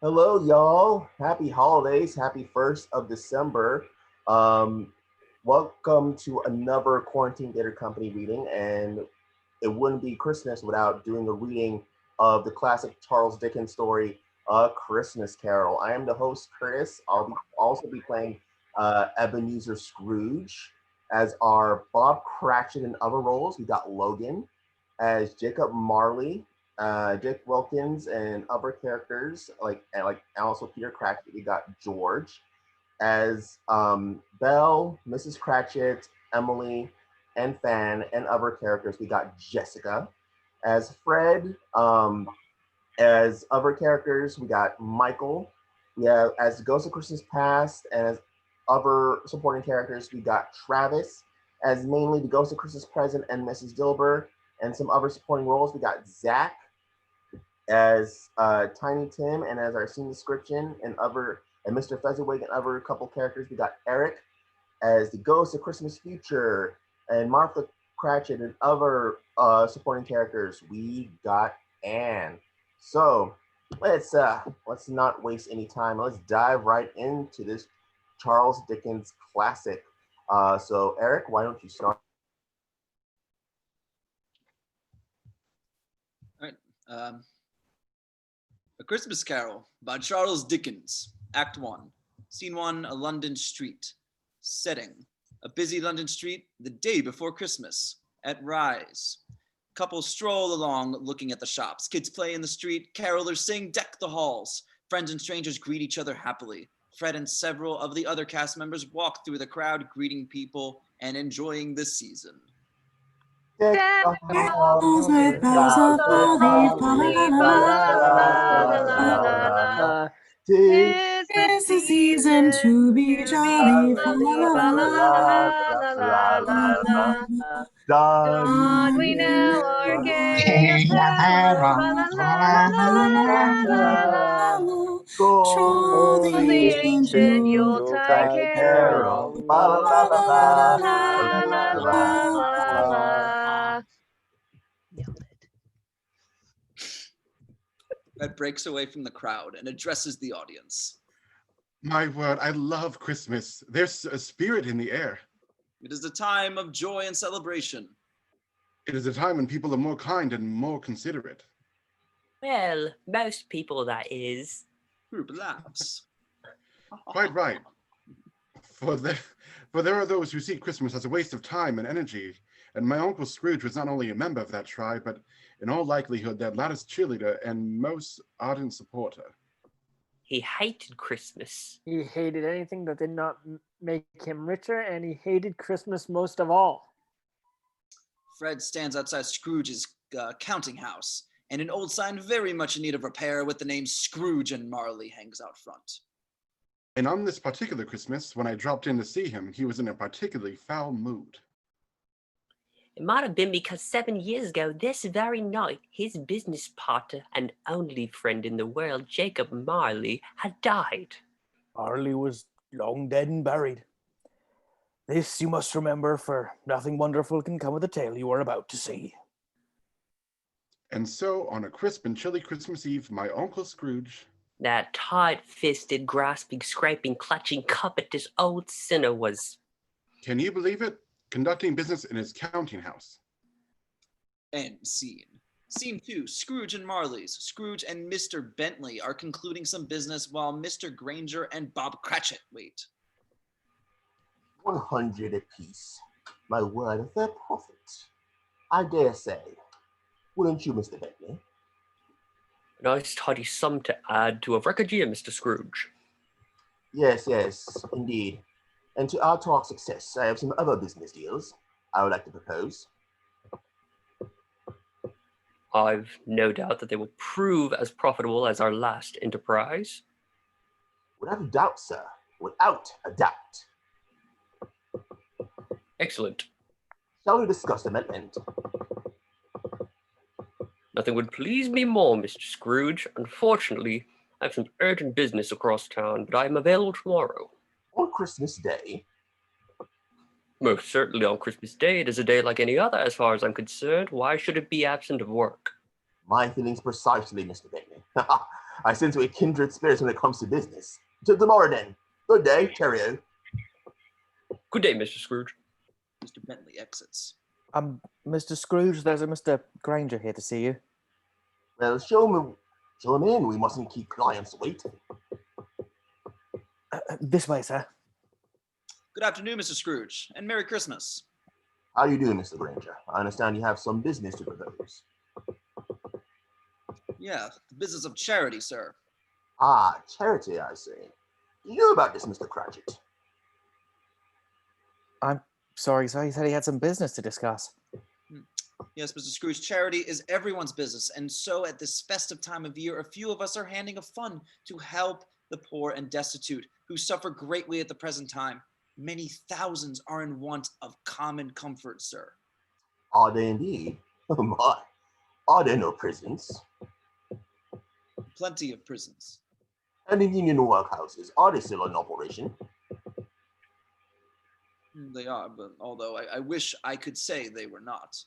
Hello, y'all. Happy holidays. Happy 1st of December. Um, Welcome to another Quarantine Theater Company reading. And it wouldn't be Christmas without doing a reading of the classic Charles Dickens story, A Christmas Carol. I am the host, Curtis. Also be playing Ebenezer Scrooge as our Bob Cratchit in other roles. We got Logan as Jacob Marley, Dick Wilkens, and other characters like also Peter Cratchit. We got George as Belle, Mrs. Cratchit, Emily, and Fan, and other characters. We got Jessica as Fred. As other characters, we got Michael. We have as Ghost of Christmas Past, and as other supporting characters, we got Travis as mainly the Ghost of Christmas Present and Mrs. Dilber, and some other supporting roles. We got Zach as Tiny Tim, and as our scene description and Mr. Fezziwig and other couple characters. We got Erik as the Ghost of Christmas Future, and Martha Cratchit and other supporting characters. We got Anne. So let's not waste any time. Let's dive right into this Charles Dickens classic. So Erik, why don't you start? All right. A Christmas Carol by Charles Dickens. Act 1. Scene 1, a London street. Setting, a busy London street the day before Christmas. At rise. Couples stroll along looking at the shops. Kids play in the street. Carolers sing, deck the halls. Friends and strangers greet each other happily. Fred and several of the other cast members walk through the crowd, greeting people and enjoying the season. Bells with bells of holly, fa la la la la. Tis the season to be jolly, fa la la la la. God, we now are gay apparel, fa la la la. Troll the ancient Yuletide carol, fa la la la la. Fred breaks away from the crowd and addresses the audience. My word, I love Christmas. There's a spirit in the air. It is a time of joy and celebration. It is a time when people are more kind and more considerate. Well, most people, that is. Group laughs. Quite right. For there are those who see Christmas as a waste of time and energy, and my Uncle Scrooge was not only a member of that tribe, but in all likelihood their latest cheerleader and most ardent supporter. He hated Christmas. He hated anything that did not make him richer, and he hated Christmas most of all. Fred stands outside Scrooge's counting house, and an old sign very much in need of repair with the name Scrooge and Marley hangs out front. And on this particular Christmas, when I dropped in to see him, he was in a particularly foul mood. It might have been because 7 years ago, this very night, his business partner and only friend in the world, Jacob Marley, had died. Marley was long dead and buried. This you must remember, for nothing wonderful can come of the tale you are about to see. And so, on a crisp and chilly Christmas Eve, my Uncle Scrooge, that tight-fisted, grasping, scraping, clutching, covetous old sinner was... Can you believe it? Conducting business in his counting house. End scene. Scene 2, Scrooge and Marley's. Scrooge and Mr. Bentley are concluding some business while Mr. Granger and Bob Cratchit wait. 100 apiece. My word, a fair profit. I dare say. Wouldn't you, Mr. Bentley? A nice tidy sum to add to a record year, Mr. Scrooge. Yes, indeed. And to our talk success, I have some other business deals I would like to propose. I've no doubt that they will prove as profitable as our last enterprise. Without a doubt, sir. Without a doubt. Excellent. Shall we discuss them at end? Nothing would please me more, Mr. Scrooge. Unfortunately, I have some urgent business across town, but I am available tomorrow. On Christmas Day? Most certainly on Christmas Day. It is a day like any other as far as I'm concerned. Why should it be absent of work? My feelings precisely, Mr. Bentley. I sense we're kindred spirits when it comes to business. Till tomorrow then. Good day, cheerio. Good day, Mr. Scrooge. Mr. Bentley exits. Mr. Scrooge, there's a Mr. Granger here to see you. Well, show him in. We mustn't keep clients waiting. This way, sir. Good afternoon, Mr. Scrooge, and Merry Christmas. How you doing, Mr. Granger? I understand you have some business to propose. Yeah, the business of charity, sir. Ah, charity, I see. You know about this, Mr. Cratchit? I'm sorry, sir. He said he had some business to discuss. Yes, Mr. Scrooge, charity is everyone's business, and so at this festive time of year, a few of us are handing a fund to help the poor and destitute who suffer greatly at the present time. Many thousands are in want of common comfort, sir. Are they indeed? Oh my. Are there no prisons? Plenty of prisons. And the union workhouses, are they still in operation? They are, but although I wish I could say they were not.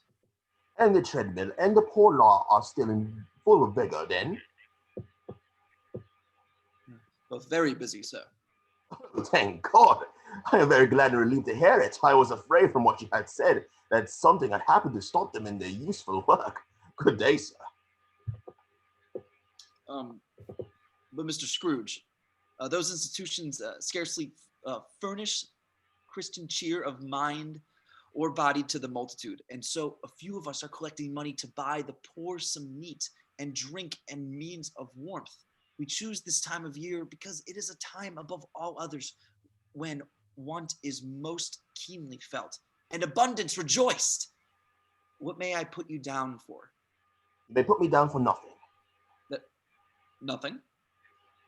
And the treadmill and the poor law are still in full vigor then? Both very busy, sir. Oh, thank God. I am very glad and relieved to hear it. I was afraid from what you had said that something had happened to stop them in their useful work. Good day, sir. But Mr. Scrooge, those institutions scarcely furnish Christian cheer of mind or body to the multitude. And so a few of us are collecting money to buy the poor some meat and drink and means of warmth. We choose this time of year because it is a time above all others when want is most keenly felt and abundance rejoiced. What may I put you down for? They put me down for nothing. Nothing?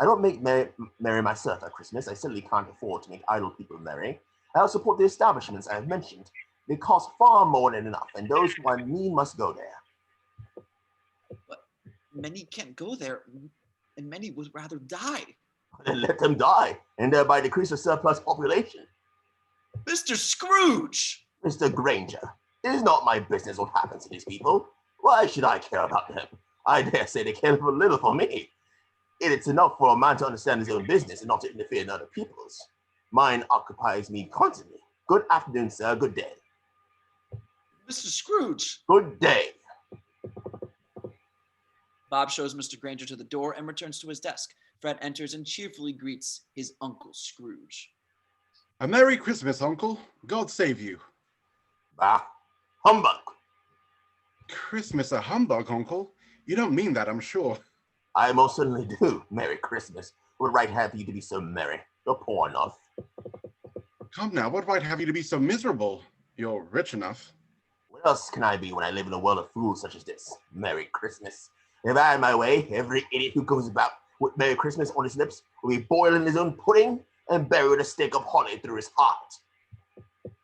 I don't make merry myself at Christmas. I certainly can't afford to make idle people merry. I'll support the establishments I have mentioned. They cost far more than enough, and those who are in need must go there. But many can't go there, and many would rather die. Then let them die, and thereby decrease the surplus population. Mr. Scrooge! Mr. Granger, it is not my business what happens to these people. Why should I care about them? I dare say they care for little for me. It's enough for a man to understand his own business and not to interfere in other people's. Mine occupies me constantly. Good afternoon, sir. Good day. Mr. Scrooge! Good day. Bob shows Mr. Granger to the door and returns to his desk. Fred enters and cheerfully greets his Uncle Scrooge. A Merry Christmas, Uncle. God save you. Ah, humbug. Christmas a humbug, Uncle? You don't mean that, I'm sure. I most certainly do. Merry Christmas. What right have you to be so merry? You're poor enough. Come now, what right have you to be so miserable? You're rich enough. What else can I be when I live in a world of fools such as this? Merry Christmas. If I had my way, every idiot who goes about with Merry Christmas on his lips will be boiling his own pudding and buried with a stick of holly through his heart.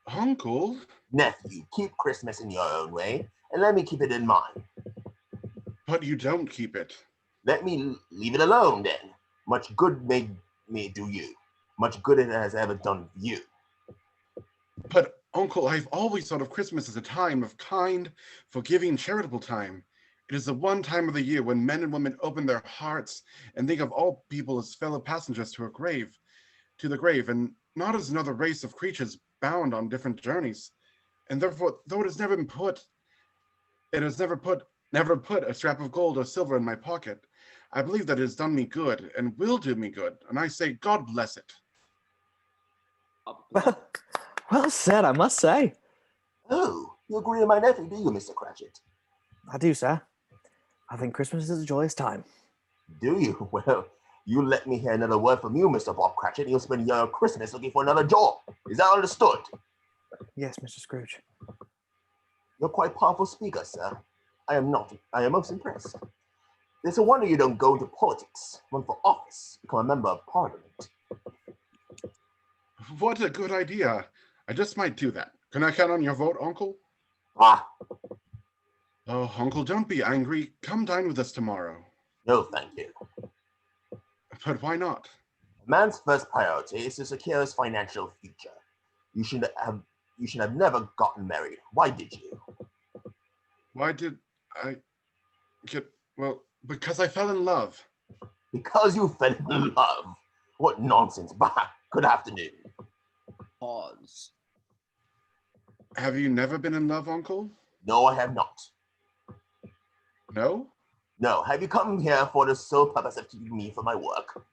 Uncle? Nephew, keep Christmas in your own way, and let me keep it in mine. But you don't keep it. Let me leave it alone, then. Much good may do you. Much good it has ever done you. But, Uncle, I've always thought of Christmas as a time of kind, forgiving, charitable time. It is the one time of the year when men and women open their hearts and think of all people as fellow passengers to the grave, and not as another race of creatures bound on different journeys. And therefore, though it has never put a scrap of gold or silver in my pocket, I believe that it has done me good and will do me good, and I say, God bless it. Well said, I must say. Oh, you agree with my nephew, do you, Mr. Cratchit? I do, sir. I think Christmas is a joyous time. Do you? Well, you let me hear another word from you, Mr. Bob Cratchit, and you'll spend your Christmas looking for another job. Is that understood? Yes, Mr. Scrooge. You're quite a powerful speaker, sir. I am most impressed. It's a wonder you don't go into politics, run for office, become a member of parliament. What a good idea. I just might do that. Can I count on your vote, Uncle? Ah! Oh, Uncle, don't be angry. Come dine with us tomorrow. No, thank you. But why not? A man's first priority is to secure his financial future. You should have never gotten married. Why did you? Why did I get... Well, because I fell in love. Because you fell in love. What nonsense. Bah, good afternoon. Pause. Have you never been in love, Uncle? No, I have not. No? No, have you come here for the sole purpose of keeping me for my work?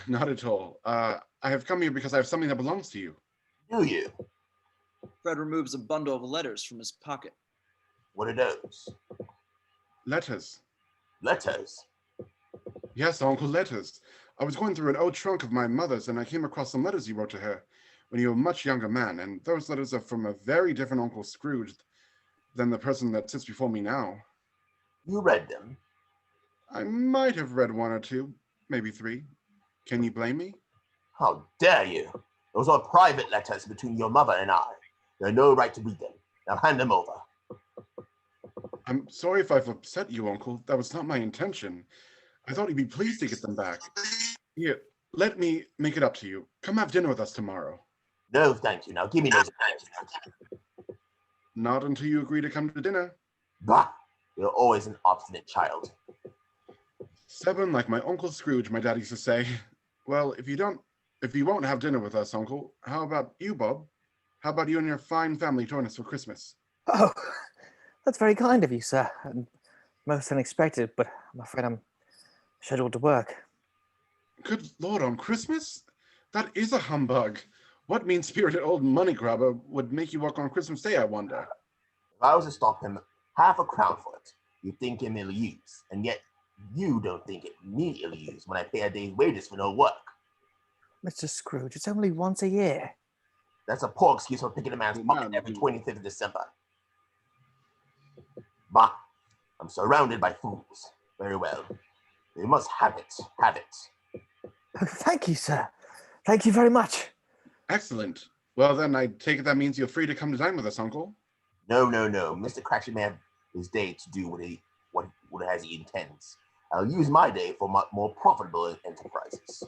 Not at all. I have come here because I have something that belongs to you. Do you? Fred removes a bundle of letters from his pocket. What are those? Letters. Letters? Yes, Uncle, letters. I was going through an old trunk of my mother's and I came across some letters you wrote to her when you were a much younger man, and those letters are from a very different Uncle Scrooge than the person that sits before me now. You read them? I might have read one or two, maybe three. Can you blame me? How dare you? Those are private letters between your mother and I. You have no right to read them. Now hand them over. I'm sorry if I've upset you, Uncle. That was not my intention. I thought you'd be pleased to get them back. Here, let me make it up to you. Come have dinner with us tomorrow. No, thank you. Now give me those letters. Not until you agree to come to dinner. Bah! You're always an obstinate child. 7 like my Uncle Scrooge, my dad used to say. Well, if you won't have dinner with us, Uncle, how about you, Bob? How about you and your fine family join us for Christmas? Oh, that's very kind of you, sir. And most unexpected, but I'm afraid I'm scheduled to work. Good Lord, on Christmas? That is a humbug. What mean-spirited old money grabber would make you work on Christmas Day, I wonder? If I was to stop him half a crown for it, you'd think him ill-used, and yet you don't think it me ill-used when I pay a day's wages for no work. Mr. Scrooge, it's only once a year. That's a poor excuse for picking a man's pocket every 25th of December. Bah, I'm surrounded by fools. Very well. You must have it, have it. Oh, thank you, sir. Thank you very much. Excellent. Well, then I take it that means you're free to come to dine with us, Uncle. No. Mr. Cratchit may have his day to do what as he intends. I'll use my day for more profitable enterprises.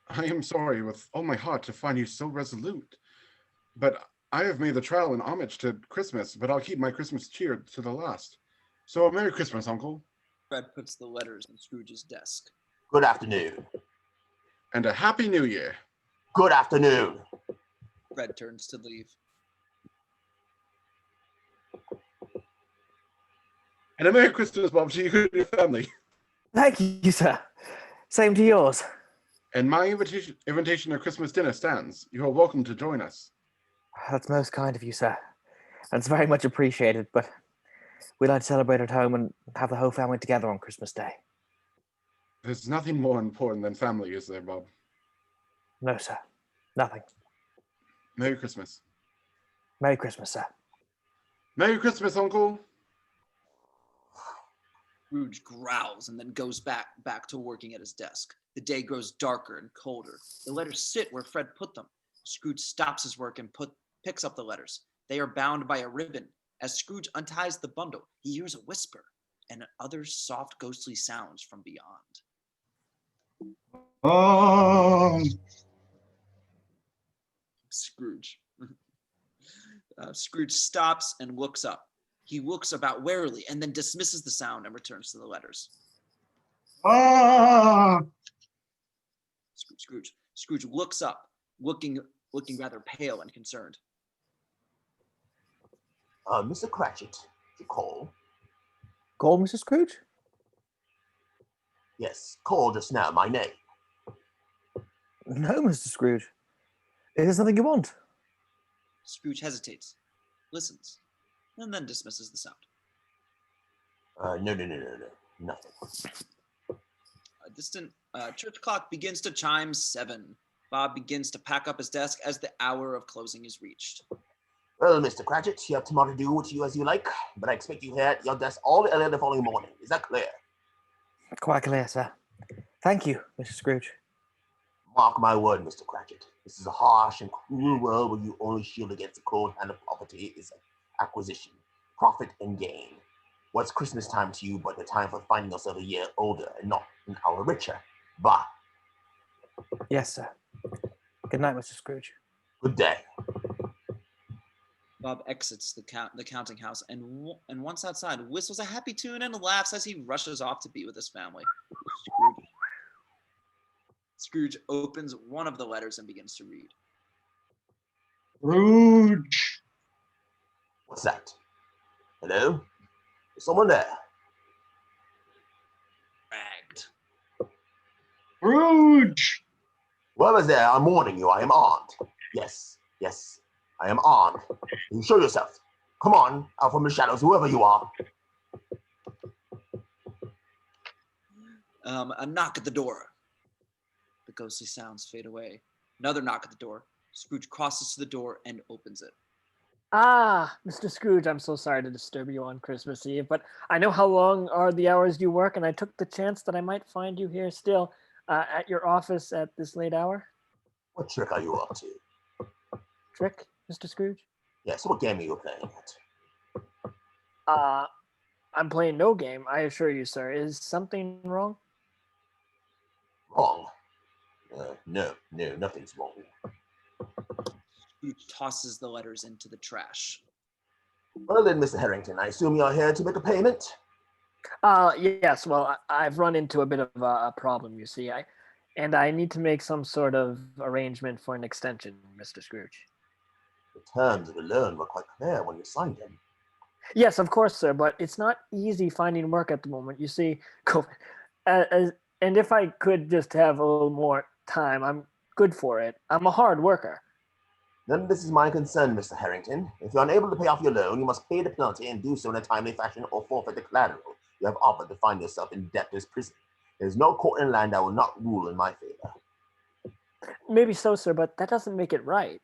I am sorry with all my heart to find you so resolute. But I have made the trial in homage to Christmas, but I'll keep my Christmas cheer to the last. So Merry Christmas, Uncle. Fred puts the letters on Scrooge's desk. Good afternoon. And a Happy New Year. Good afternoon. Fred turns to leave. And a Merry Christmas, Bob, to you and your family. Thank you, sir. Same to yours. And my invitation to Christmas dinner stands. You are welcome to join us. That's most kind of you, sir. And it's very much appreciated, but we like to celebrate at home and have the whole family together on Christmas Day. There's nothing more important than family, is there, Bob? No, sir. Nothing. Merry Christmas. Merry Christmas, sir. Merry Christmas, Uncle. Scrooge growls and then goes back to working at his desk. The day grows darker and colder. The letters sit where Fred put them. Scrooge stops his work and picks up the letters. They are bound by a ribbon. As Scrooge unties the bundle, he hears a whisper and other soft ghostly sounds from beyond. Oh, Scrooge. Scrooge stops and looks up. He looks about warily and then dismisses the sound and returns to the letters. oh. Scrooge looks up, looking rather pale and concerned. Mr. Cratchit, you call? Call, Mr. Scrooge? Yes, call just now my name. No, Mr. Scrooge. Is there something you want? Scrooge hesitates, listens, and then dismisses the sound. No, nothing. A distant church clock begins to chime 7. Bob begins to pack up his desk as the hour of closing is reached. Well, Mr. Cratchit, you have tomorrow to do as you like, but I expect you here at your desk all the early the following morning. Is that clear? Quite clear, sir. Thank you, Mr. Scrooge. Mark my word, Mr. Cratchit. This is a harsh and cruel world where you only shield against the cold hand of poverty is acquisition, profit, and gain. What's Christmas time to you but the time for finding yourself a year older and not an hour richer? Bah. Yes, sir. Good night, Mr. Scrooge. Good day. Bob exits the counting house and once outside, whistles a happy tune and laughs as he rushes off to be with his family. Scrooge opens one of the letters and begins to read. Scrooge. What's that? Hello? Is someone there? Ragged. Scrooge. Whoever's there, I'm warning you, I am armed. Yes, I am armed. You show yourself. Come on, out from the shadows, whoever you are. A knock at the door. The ghostly sounds fade away. Another knock at the door. Scrooge crosses to the door and opens it. Ah, Mr. Scrooge, I'm so sorry to disturb you on Christmas Eve, but I know how long are the hours you work, and I took the chance that I might find you here still at your office at this late hour. What trick are you up to? Trick, Mr. Scrooge? Yes, what game are you playing at? I'm playing no game, I assure you, sir. Is something wrong? Wrong? No, nothing's wrong. Scrooge tosses the letters into the trash. Well then, Mr. Harrington, I assume you're here to make a payment? Yes, well, I've run into a bit of a problem, you see. I need to make some sort of arrangement for an extension, Mr. Scrooge. The terms of the loan were quite clear when you signed them. Yes, of course, sir, but it's not easy finding work at the moment. You see, and if I could just have a little more time, I'm good for it. I'm a hard worker. None of this is my concern, Mr. Harrington. If you're unable to pay off your loan, you must pay the penalty and do so in a timely fashion or forfeit the collateral you have offered to find yourself in debtor's prison. There is no court in land that will not rule in my favor. Maybe so, sir, but that doesn't make it right.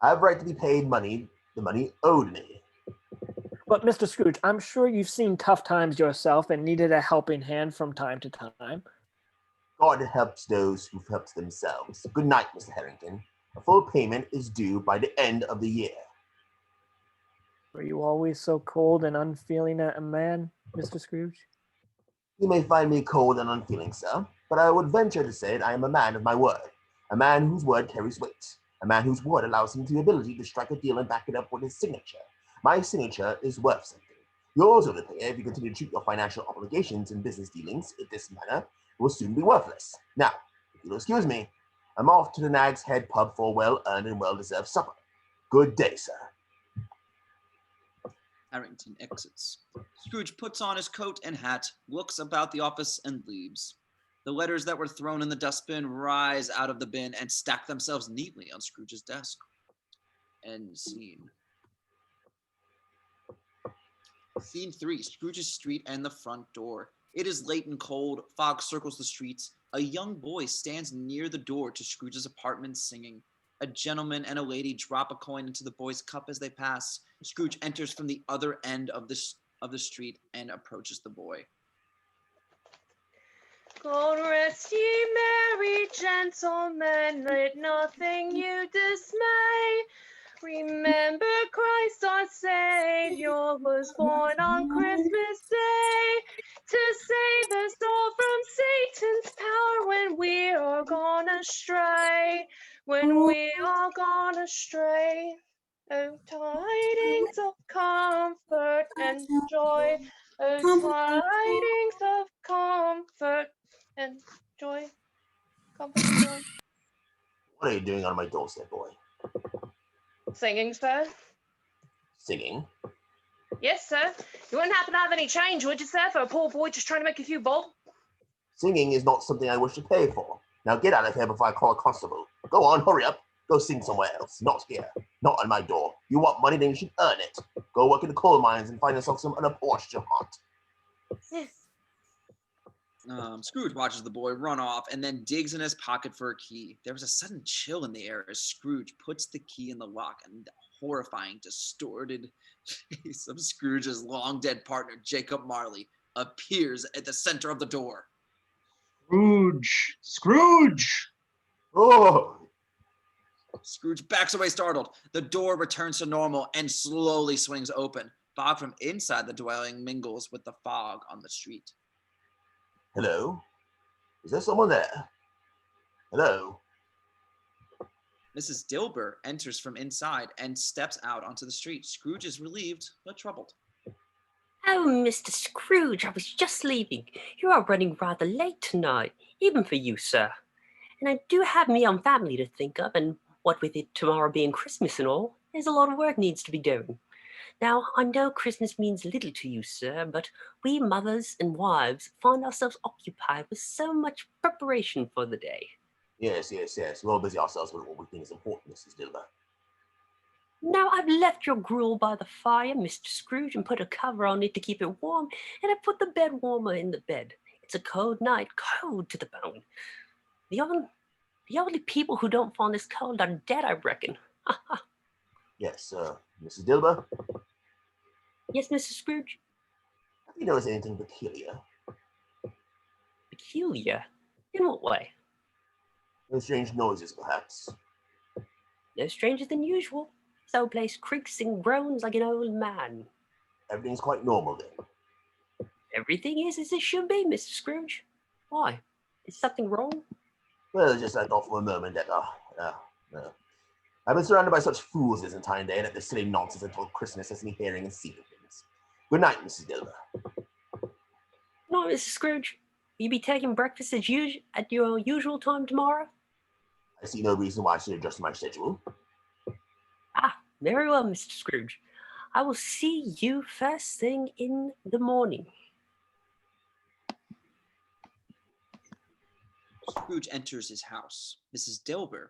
I have right to be paid money, the money owed me. But, Mr. Scrooge, I'm sure you've seen tough times yourself and needed a helping hand from time to time. God helps those who help themselves. Good night, Mr. Harrington. A full payment is due by the end of the year. Were you always so cold and unfeeling a man, Mr. Scrooge? You may find me cold and unfeeling, sir, but I would venture to say that I am a man of my word, a man whose word carries weight, a man whose word allows him the ability to strike a deal and back it up with his signature. My signature is worth something. Yours, over there, if you continue to treat your financial obligations and business dealings in this manner, will soon be worthless. Now, if you'll excuse me, I'm off to the Nag's Head pub for a well-earned and well-deserved supper. Good day, sir. Harrington exits. Scrooge puts on his coat and hat, looks about the office, and leaves. The letters that were thrown in the dustbin rise out of the bin and stack themselves neatly on Scrooge's desk. End scene. Scene 3, Scrooge's street and the front door. It is late and cold. Fog circles the streets. A young boy stands near the door to Scrooge's apartment singing. A gentleman and a lady drop a coin into the boy's cup as they pass. Scrooge enters from the other end of the street and approaches the boy. God rest ye merry gentlemen, let nothing you dismay. Remember Christ our Savior was born on Christmas Day to save us all from Satan's power when we are gone astray. When we are gone astray. Oh, tidings of comfort and joy. Oh, tidings of comfort and joy. Comfort and joy. What are you doing on my doorstep, boy? Singing, sir. Singing? Yes, sir. You wouldn't happen to have any change, would you, sir, for a poor boy just trying to make a few bob? Singing is not something I wish to pay for. Now get out of here before I call a constable. Go on, hurry up. Go sing somewhere else. Not here. Not on my door. You want money, then you should earn it. Go work in the coal mines and find yourself some other Porsche to haunt. Yes. Scrooge watches the boy run off and then digs in his pocket for a key. There was a sudden chill in the air as Scrooge puts the key in the lock, and the horrifying, distorted face of Scrooge's long-dead partner, Jacob Marley, appears at the center of the door. Scrooge! Scrooge! Oh! Scrooge backs away startled. The door returns to normal and slowly swings open. Fog from inside the dwelling mingles with the fog on the street. Hello? Is there someone there? Hello? Mrs. Dilber enters from inside and steps out onto the street. Scrooge is relieved but troubled. Oh, Mr. Scrooge, I was just leaving. You are running rather late tonight, even for you, sir. And I do have my own family to think of, and what with it tomorrow being Christmas and all, there's a lot of work needs to be done. Now, I know Christmas means little to you, sir, but we mothers and wives find ourselves occupied with so much preparation for the day. Yes. We're all busy ourselves with what we think is important, Mrs. Dilber. Now, I've left your gruel by the fire, Mr. Scrooge, and put a cover on it to keep it warm, and I put the bed warmer in the bed. It's a cold night, cold to the bone. The only people who don't find this cold are dead, I reckon. Yes, Mrs. Dilber. Yes, Mr. Scrooge? Have you noticed anything peculiar? Peculiar? In what way? No strange noises, perhaps? No stranger than usual. This old place creaks and groans like an old man. Everything's quite normal then. Everything is as it should be, Mr. Scrooge. Why? Is something wrong? Well, just I thought for a moment that, I've been surrounded by such fools this entire day, and that this silly nonsense until Christmas has me hearing and seeing things. Good night, Mrs. Dilber. No, Mr. Scrooge. You be taking breakfast at your usual time tomorrow? I see no reason why I should adjust my schedule. Ah, very well, Mr. Scrooge. I will see you first thing in the morning. Scrooge enters his house. Mrs. Dilber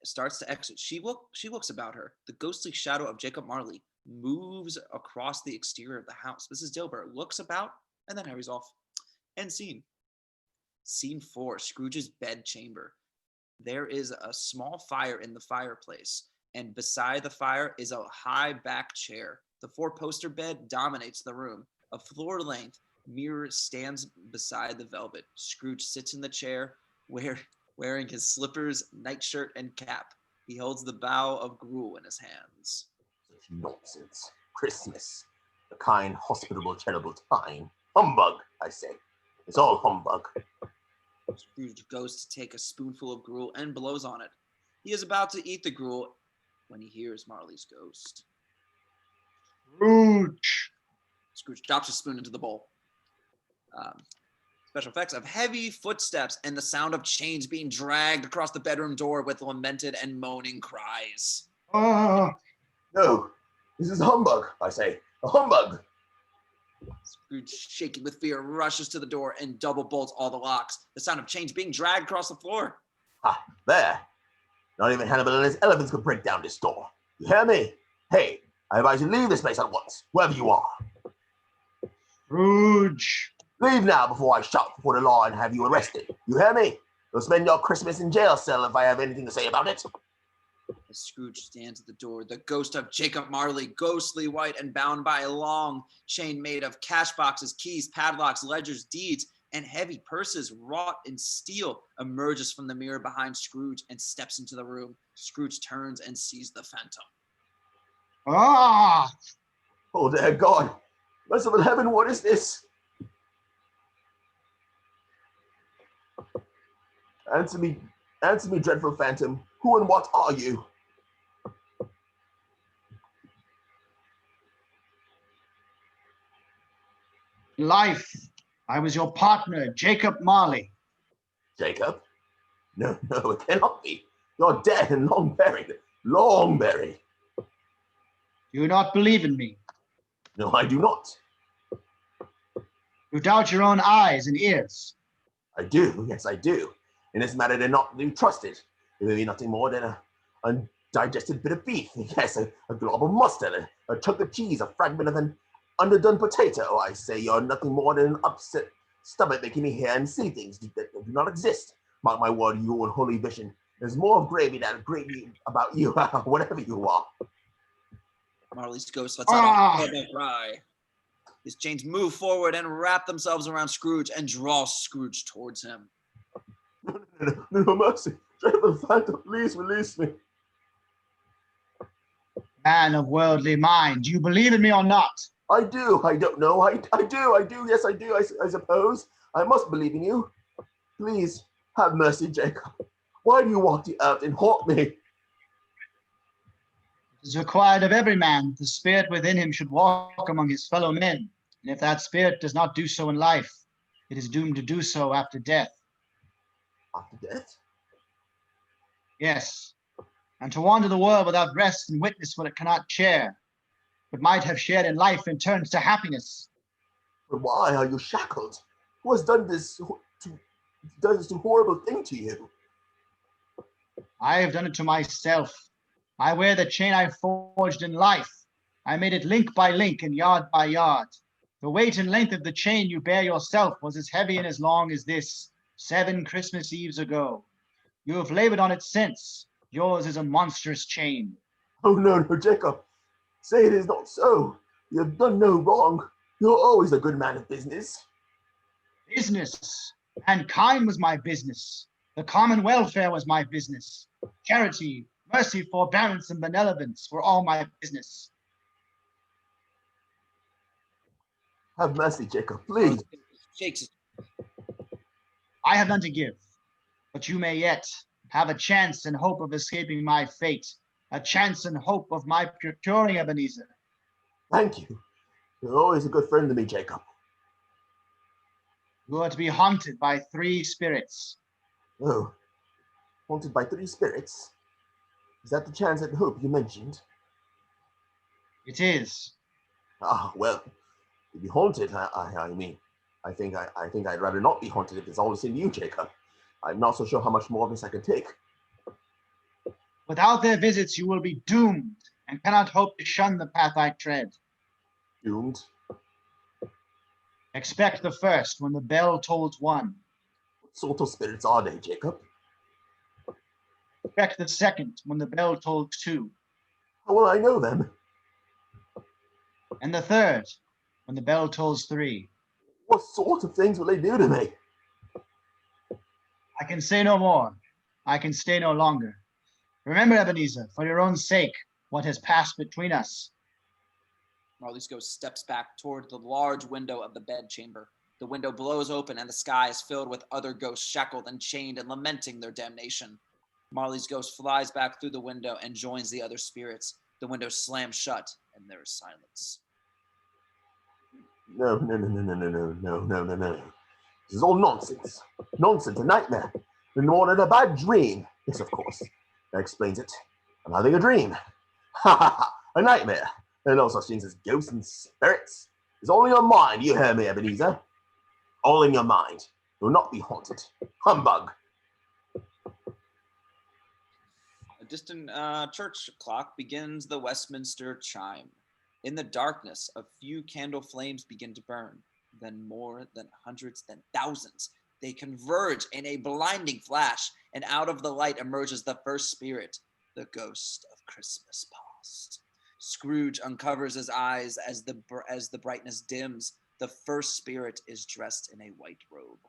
starts to exit. She looks about her. The ghostly shadow of Jacob Marley moves across the exterior of the house. Mrs. Dilber looks about and then hurries off. End scene. Scene 4, Scrooge's bedchamber. There is a small fire in the fireplace, and beside the fire is a high back chair. The 4-poster bed dominates the room. A floor-length mirror stands beside the velvet. Scrooge sits in the chair, wearing his slippers, nightshirt, and cap. He holds the bowl of gruel in his hands. Such nonsense. Christmas. A kind, hospitable, charitable time. Humbug, I say. It's all humbug. Scrooge goes to take a spoonful of gruel and blows on it. He is about to eat the gruel when he hears Marley's ghost. Scrooge. Scrooge drops his spoon into the bowl. Special effects of heavy footsteps and the sound of chains being dragged across the bedroom door with lamented and moaning cries. Ah. No, this is humbug, I say. A humbug. Scrooge, shaking with fear, rushes to the door and double bolts all the locks. The sound of chains being dragged across the floor. Ah, there. Not even Hannibal and his elephants could break down this door. You hear me? Hey, I advise you leave this place at once, wherever you are. Scrooge. Leave now before I shout before the law and have you arrested. You hear me? You'll spend your Christmas in jail cell if I have anything to say about it. As Scrooge stands at the door, the ghost of Jacob Marley, ghostly white and bound by a long chain made of cash boxes, keys, padlocks, ledgers, deeds, and heavy purses wrought in steel, emerges from the mirror behind Scrooge and steps into the room. Scrooge turns and sees the phantom. Ah. Oh, dear God. Merciful heaven, what is this? Answer me, dreadful phantom. Who and what are you? Life. I was your partner, Jacob Marley. Jacob? No, it cannot be. You're dead and long buried. Long buried. Do you not believe in me? No, I do not. You doubt your own eyes and ears. I do, yes, I do. In this matter, they're not to be trusted. They may be nothing more than an undigested bit of beef. Yes, a glob of mustard, a chunk of cheese, a fragment of an underdone potato. I say you're nothing more than an upset stomach making me hear and see things that do not exist. Mark my word, you unholy vision. There's more of gravy than gravy about you, whatever you are. Marley's ghost lets out a horrible cry. His chains move forward and wrap themselves around Scrooge and draw Scrooge towards him. No mercy. Dreadful phantom, please release me. Man of worldly mind, do you believe in me or not? I do. I don't know. I do. Yes, I do. I suppose. I must believe in you. Please, have mercy, Jacob. Why do you walk the earth and haunt me? It is required of every man the spirit within him should walk among his fellow men, and if that spirit does not do so in life, it is doomed to do so after death. After death? Yes, and to wander the world without rest and witness what it cannot share, but might have shared in life and turns to happiness. But why are you shackled? Who has done this horrible thing to you? I have done it to myself. I wear the chain I forged in life. I made it link by link and yard by yard. The weight and length of the chain you bear yourself was as heavy and as long as this, 7 Christmas Eves ago. You have labored on it since. Yours is a monstrous chain. Oh, no, Jacob. Say it is not so. You have done no wrong. You're always a good man of business. Business. Mankind was my business. The common welfare was my business. Charity, mercy, forbearance, and benevolence were all my business. Have mercy, Jacob, please. Shakes. I have none to give, but you may yet have a chance and hope of escaping my fate, a chance and hope of my procuring Ebenezer. Thank you. You're always a good friend to me, Jacob. You are to be haunted by 3 spirits. Oh, haunted by 3 spirits? Is that the chance and hope you mentioned? It is. Ah, well, to be haunted, I mean, I think I'd rather not be haunted if it's all the same to you, Jacob. I'm not so sure how much more of this I can take. Without their visits, you will be doomed and cannot hope to shun the path I tread. Doomed? Expect the first when the bell tolls 1. What sort of spirits are they, Jacob? Expect the second when the bell tolls 2. How will I know them? And the third when the bell tolls 3. What sort of things will they do to me? I can say no more. I can stay no longer. Remember, Ebenezer, for your own sake, what has passed between us. Marley's ghost steps back toward the large window of the bedchamber. The window blows open and the sky is filled with other ghosts shackled and chained and lamenting their damnation. Marley's ghost flies back through the window and joins the other spirits. The window slams shut and there is silence. No. This is all nonsense. Nonsense, a nightmare. Been more than a bad dream. Yes, of course. That explains it. I'm having a dream. Ha ha ha, a nightmare. There are no such things as ghosts and spirits. It's all in your mind, you hear me, Ebenezer? All in your mind. You'll not be haunted. Humbug. A distant church clock begins the Westminster chime. In the darkness, a few candle flames begin to burn. Then more than hundreds, then thousands. They converge in a blinding flash, and out of the light emerges the first spirit, the ghost of Christmas past. Scrooge uncovers his eyes as the brightness dims. The first spirit is dressed in a white robe.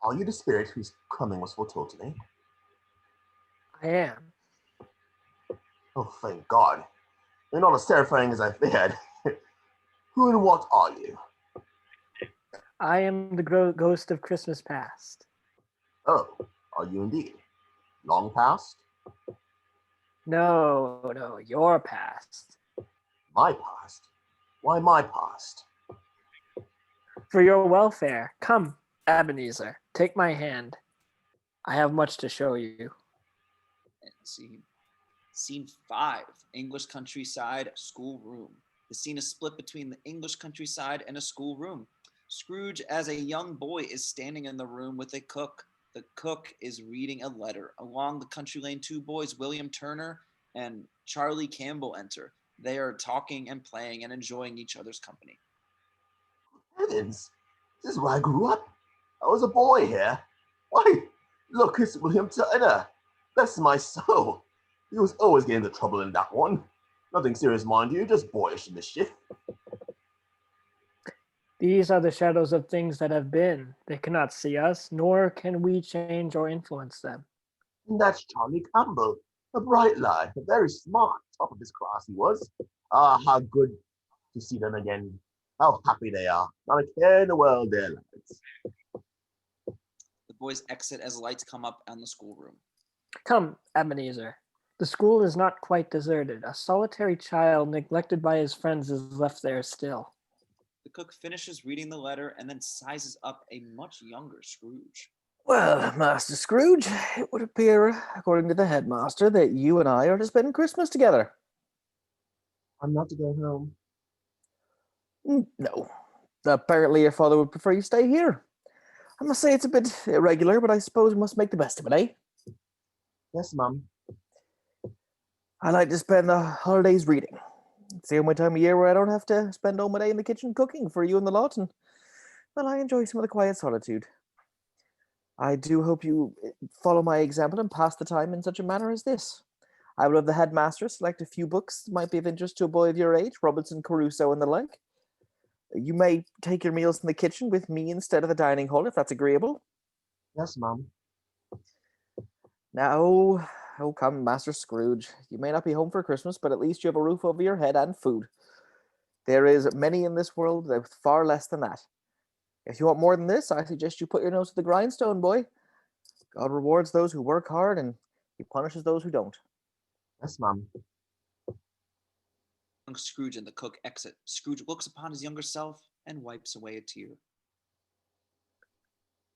Are you the spirit whose coming was foretold to me? I am. Oh, thank God. You're not as terrifying as I feared. Who and what are you? I am the ghost of Christmas past. Oh, are you indeed? Long past? No, your past. My past? Why my past? For your welfare. Come, Ebenezer, take my hand. I have much to show you. And scene 5, English countryside, schoolroom. The scene is split between the English countryside and a schoolroom. Scrooge, as a young boy, is standing in the room with a cook. The cook is reading a letter. Along the country lane, 2 boys, William Turner and Charlie Campbell, enter. They are talking and playing and enjoying each other's company. Heavens, this is where I grew up. I was a boy here. Why, look, it's William Turner. Bless my soul. He was always getting into trouble in that one. Nothing serious, mind you, just boyish mischief. These are the shadows of things that have been. They cannot see us, nor can we change or influence them. And that's Charlie Campbell, a bright lad, a very smart, top of his class he was. Ah, how good to see them again. How happy they are. Not a care in the world, dear lads. The boys exit as lights come up on the schoolroom. Come, Ebenezer, The school is not quite deserted. A solitary child neglected by his friends is left there still. The cook finishes reading the letter and then sizes up a much younger Scrooge. Well, Master Scrooge, it would appear, according to the headmaster, that you and I are to spend Christmas together. I'm not to go home. No. Apparently your father would prefer you stay here. I must say it's a bit irregular, but I suppose we must make the best of it, eh? Yes, Mum. I like to spend the holidays reading. It's the only time of year where I don't have to spend all my day in the kitchen cooking for you and the lot, and, well, I enjoy some of the quiet solitude. I do hope you follow my example and pass the time in such a manner as this. I will have the headmaster select a few books that might be of interest to a boy of your age, Robinson Crusoe and the like. You may take your meals in the kitchen with me instead of the dining hall, if that's agreeable. Yes, Mum. Now, oh come, Master Scrooge. You may not be home for Christmas, but at least you have a roof over your head and food. There is many in this world with far less than that. If you want more than this, I suggest you put your nose to the grindstone, boy. God rewards those who work hard, and he punishes those who don't. Yes, Mum. Young Scrooge and the cook exit. Scrooge looks upon his younger self and wipes away a tear.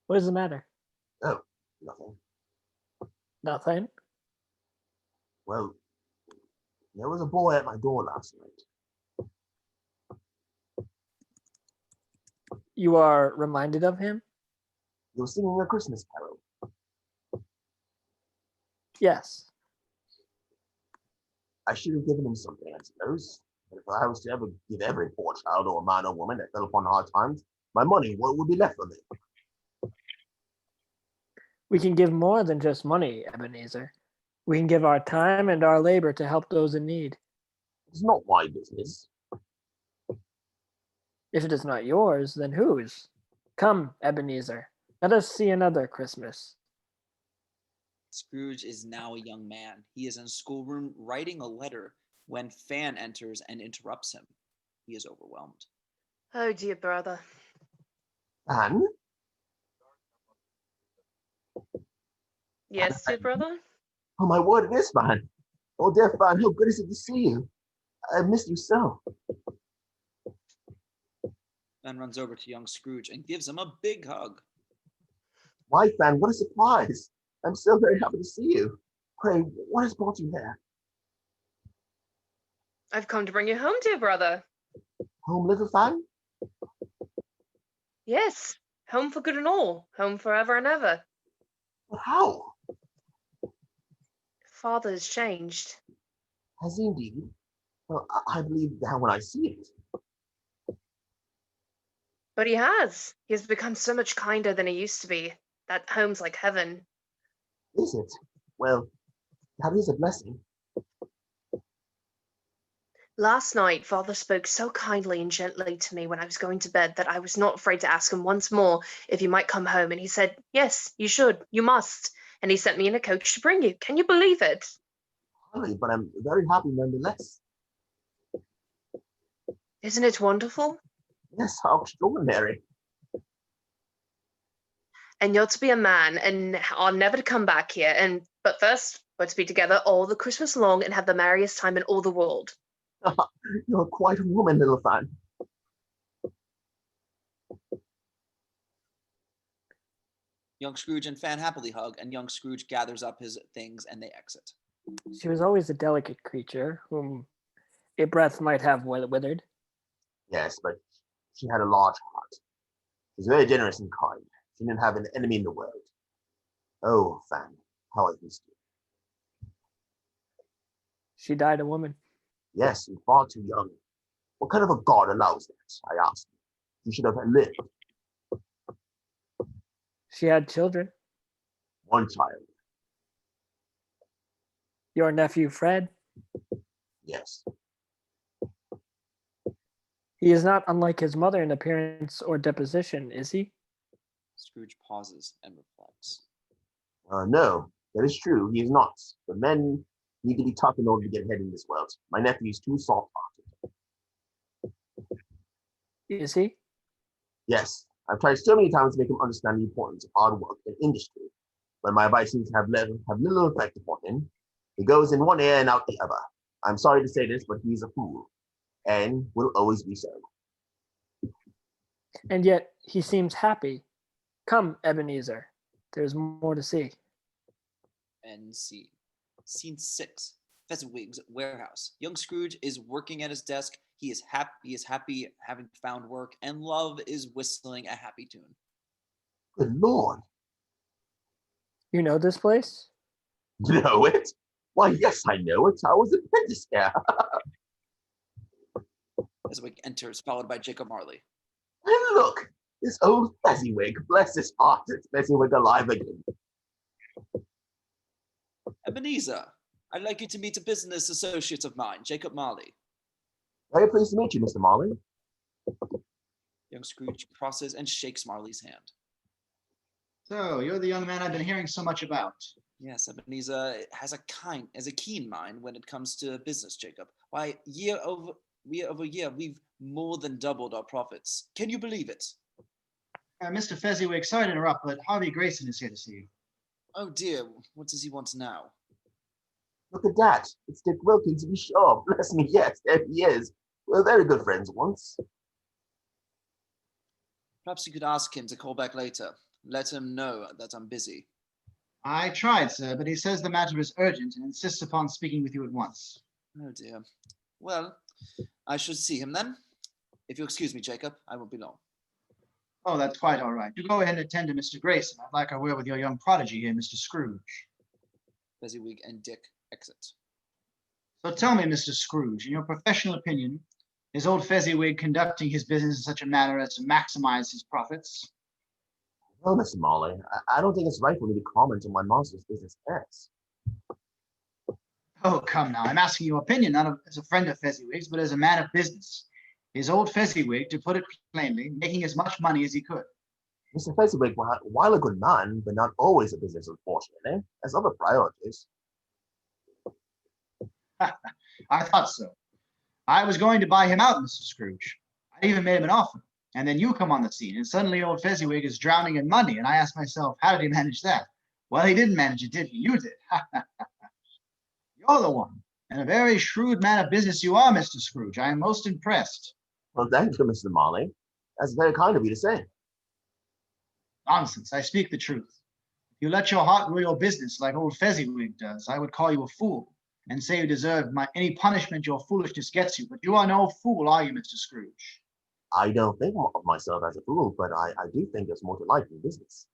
What is the matter? Oh, nothing. Nothing? Well, there was a boy at my door last night. You are reminded of him? He was singing a Christmas carol. Yes. I should have given him something, I suppose. But if I was to ever give every poor child or man or woman that fell upon hard times my money, what would be left for me? We can give more than just money, Ebenezer. We can give our time and our labor to help those in need. It's not my business. If it is not yours, then whose? Come, Ebenezer, let us see another Christmas. Scrooge is now a young man. He is in a schoolroom writing a letter when Fan enters and interrupts him. He is overwhelmed. Oh, dear brother. Anne? Yes, dear brother? Oh, my word, it is Fan. Oh, dear Fan, how good is it to see you. I missed you so. Fan runs over to young Scrooge and gives him a big hug. Why, Fan, what a surprise. I'm so very happy to see you. Pray, what has brought you here? I've come to bring you home, dear brother. Home, little Fan? Yes, home for good and all. Home forever and ever. But how? Father's changed. Has he indeed? Well, I believe that when I see it. But he has. He has become so much kinder than he used to be. That home's like heaven. Is it? Well, that is a blessing. Last night, Father spoke so kindly and gently to me when I was going to bed that I was not afraid to ask him once more if he might come home. And he said, yes, you should, you must. And he sent me in a coach to bring you. Can you believe it? Sorry, but I'm very happy nonetheless. Isn't it wonderful? Yes, how extraordinary. And you're to be a man and are never to come back here. But first, we're to be together all the Christmas long and have the merriest time in all the world. You're quite a woman, little Fan. Young Scrooge and Fan happily hug, and young Scrooge gathers up his things and they exit. She was always a delicate creature, whom a breath might have withered. Yes, but she had a large heart. She was very generous and kind. She didn't have an enemy in the world. Oh, Fan, how I missed you. She died a woman. Yes, and far too young. What kind of a god allows that, I asked. You should have lived. She had children. One child. Your nephew, Fred. Yes. He is not unlike his mother in appearance or deposition, is he? Scrooge pauses and reflects. No, that is true. He is not. But men need to be tough in order to get ahead in this world. My nephew is too soft-hearted. Is he? Yes, I've tried so many times to make him understand the importance of hard work and industry, but my advice seems to have little effect upon him. It goes in one ear and out the other. I'm sorry to say this, but he's a fool, and will always be so. And yet he seems happy. Come, Ebenezer. There's more to see. End scene. Scene 6. Fezziwig's warehouse. Young Scrooge is working at his desk. He is happy having found work, and Love is whistling a happy tune. Good Lord. You know this place? Know it? Why, yes, I know it. I was apprentice here. Fezziwig enters, followed by Jacob Marley. And look, this old Fezziwig, bless his heart, it's Fezziwig alive again. Ebenezer, I'd like you to meet a business associate of mine, Jacob Marley. Very pleased to meet you, Mr. Marley. Young Scrooge crosses and shakes Marley's hand. So, you're the young man I've been hearing so much about. Yes, Ebenezer has a keen mind when it comes to business, Jacob. Why, year over year, we've more than doubled our profits. Can you believe it? Mr. Fezziwig, sorry to interrupt, but Harvey Grayson is here to see you. Oh dear, what does he want now? Look at that. It's Dick Wilkens, to be sure. Bless me, yes, there he is. We were very good friends once. Perhaps you could ask him to call back later. Let him know that I'm busy. I tried, sir, but he says the matter is urgent and insists upon speaking with you at once. Oh dear. Well, I should see him then. If you'll excuse me, Jacob, I won't be long. Oh, that's quite all right. You go ahead and attend to Mr. Grayson. I'd like a word with your young prodigy here, Mr. Scrooge. Fezziwig and Dick exit. So tell me, Mr. Scrooge, in your professional opinion, is old Fezziwig conducting his business in such a manner as to maximize his profits? Well, Mr. Marley, I don't think it's right for me to comment on my master's business affairs. Oh, come now. I'm asking your opinion, not as a friend of Fezziwig's, but as a man of business. Is old Fezziwig, to put it plainly, making as much money as he could? Mr. Fezziwig, while a good man, but not always a business, unfortunately, has other priorities. I thought so. I was going to buy him out, Mr. Scrooge. I even made him an offer. And then you come on the scene, and suddenly old Fezziwig is drowning in money. And I ask myself, how did he manage that? Well, he didn't manage it, did he? You did. You're the one. And a very shrewd man of business you are, Mr. Scrooge. I am most impressed. Well, thank you, Mr. Marley. That's very kind of you to say. Nonsense. I speak the truth. If you let your heart rule your business like old Fezziwig does, I would call you a fool and say you deserve any punishment your foolishness gets you. But you are no fool, are you, Mr. Scrooge? I don't think of myself as a fool, but I do think there's more to life than business.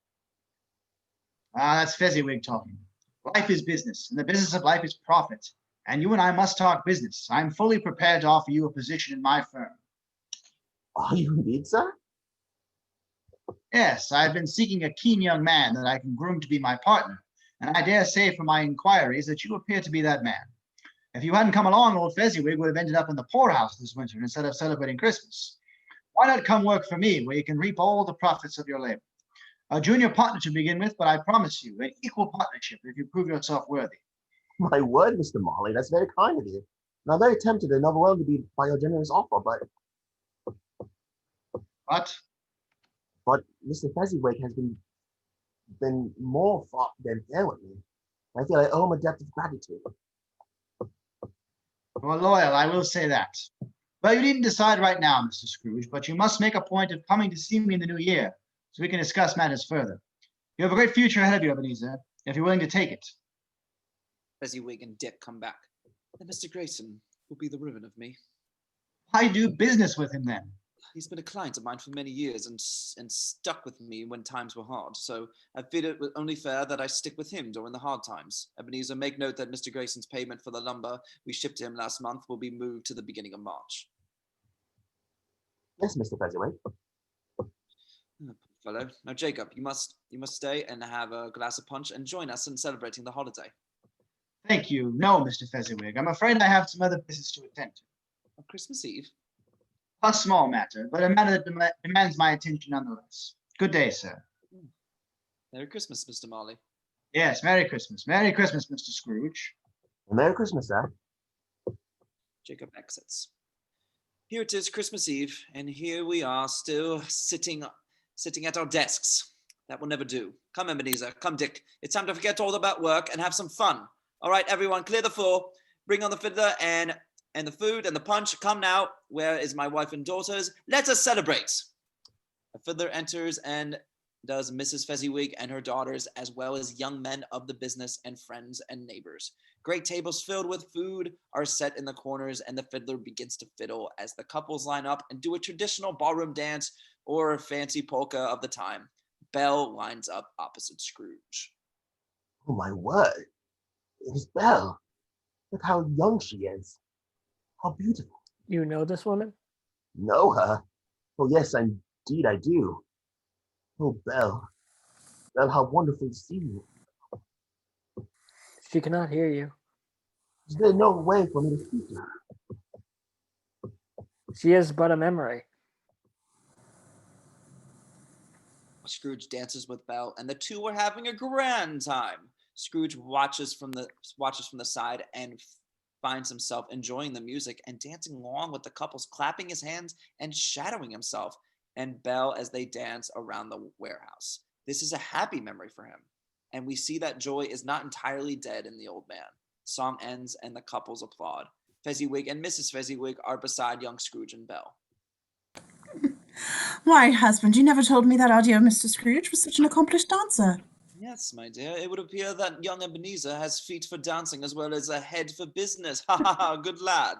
Ah, that's Fezziwig talking. Life is business, and the business of life is profit. And you and I must talk business. I'm fully prepared to offer you a position in my firm. Are you indeed, sir? Yes, I've been seeking a keen young man that I can groom to be my partner, and I dare say from my inquiries that you appear to be that man. If you hadn't come along, old Fezziwig would have ended up in the poorhouse this winter instead of celebrating Christmas. Why not come work for me, where you can reap all the profits of your labor? A junior partner to begin with, but I promise you, an equal partnership if you prove yourself worthy. My word, Mr. Marley, that's very kind of you. And I'm very tempted and overwhelmed to be by your generous offer, but Mr. Fezziwig has been more fought than fair with me. I feel I owe him a debt of gratitude. Well, loyal, I will say that. Well, you needn't decide right now, Mr. Scrooge, but you must make a point of coming to see me in the new year so we can discuss matters further. You have a great future ahead of you, Ebenezer, if you're willing to take it. Fezziwig and Dick come back. Then Mr. Grayson will be the ruin of me. Why do business with him then? He's been a client of mine for many years and stuck with me when times were hard. So I feel it was only fair that I stick with him during the hard times. Ebenezer, make note that Mr. Grayson's payment for the lumber we shipped to him last month will be moved to the beginning of March. Yes, Mr. Fezziwig. Oh, poor fellow. Now, Jacob, you must stay and have a glass of punch and join us in celebrating the holiday. Thank you. No, Mr. Fezziwig. I'm afraid I have some other business to attend to. On Christmas Eve? A small matter, but a matter that demands my attention nonetheless. Good day, sir. Merry Christmas, Mr. Marley. Yes, Merry Christmas. Merry Christmas, Mr. Scrooge. Merry Christmas, sir. Jacob exits. Here it is, Christmas Eve, and here we are still sitting at our desks. That will never do. Come, Ebenezer. Come, Dick. It's time to forget all about work and have some fun. All right, everyone, clear the floor. Bring on the fiddler and the food and the punch. Come now. Where is my wife and daughters? Let us celebrate. A fiddler enters and does Mrs. Fezziwig and her daughters, as well as young men of the business and friends and neighbors. Great tables filled with food are set in the corners, and the fiddler begins to fiddle as the couples line up and do a traditional ballroom dance or a fancy polka of the time. Belle lines up opposite Scrooge. Oh my word. It is Belle. Look how young she is. How beautiful. You know this woman? Know her? Oh yes, indeed I do. Oh, Belle. Belle, how wonderful to see you. She cannot hear you. Is there no way for me to speak to her? She is but a memory. Scrooge dances with Belle, and the two are having a grand time. Scrooge watches from the side and finds himself enjoying the music and dancing along with the couples, clapping his hands and shadowing himself and Belle as they dance around the warehouse. This is a happy memory for him, and we see that joy is not entirely dead in the old man. The song ends and the couples applaud. Fezziwig and Mrs. Fezziwig are beside young Scrooge and Belle. Why, husband, you never told me that our dear Mr. Scrooge was such an accomplished dancer. Yes, my dear, it would appear that young Ebenezer has feet for dancing as well as a head for business. Ha ha ha, good lad.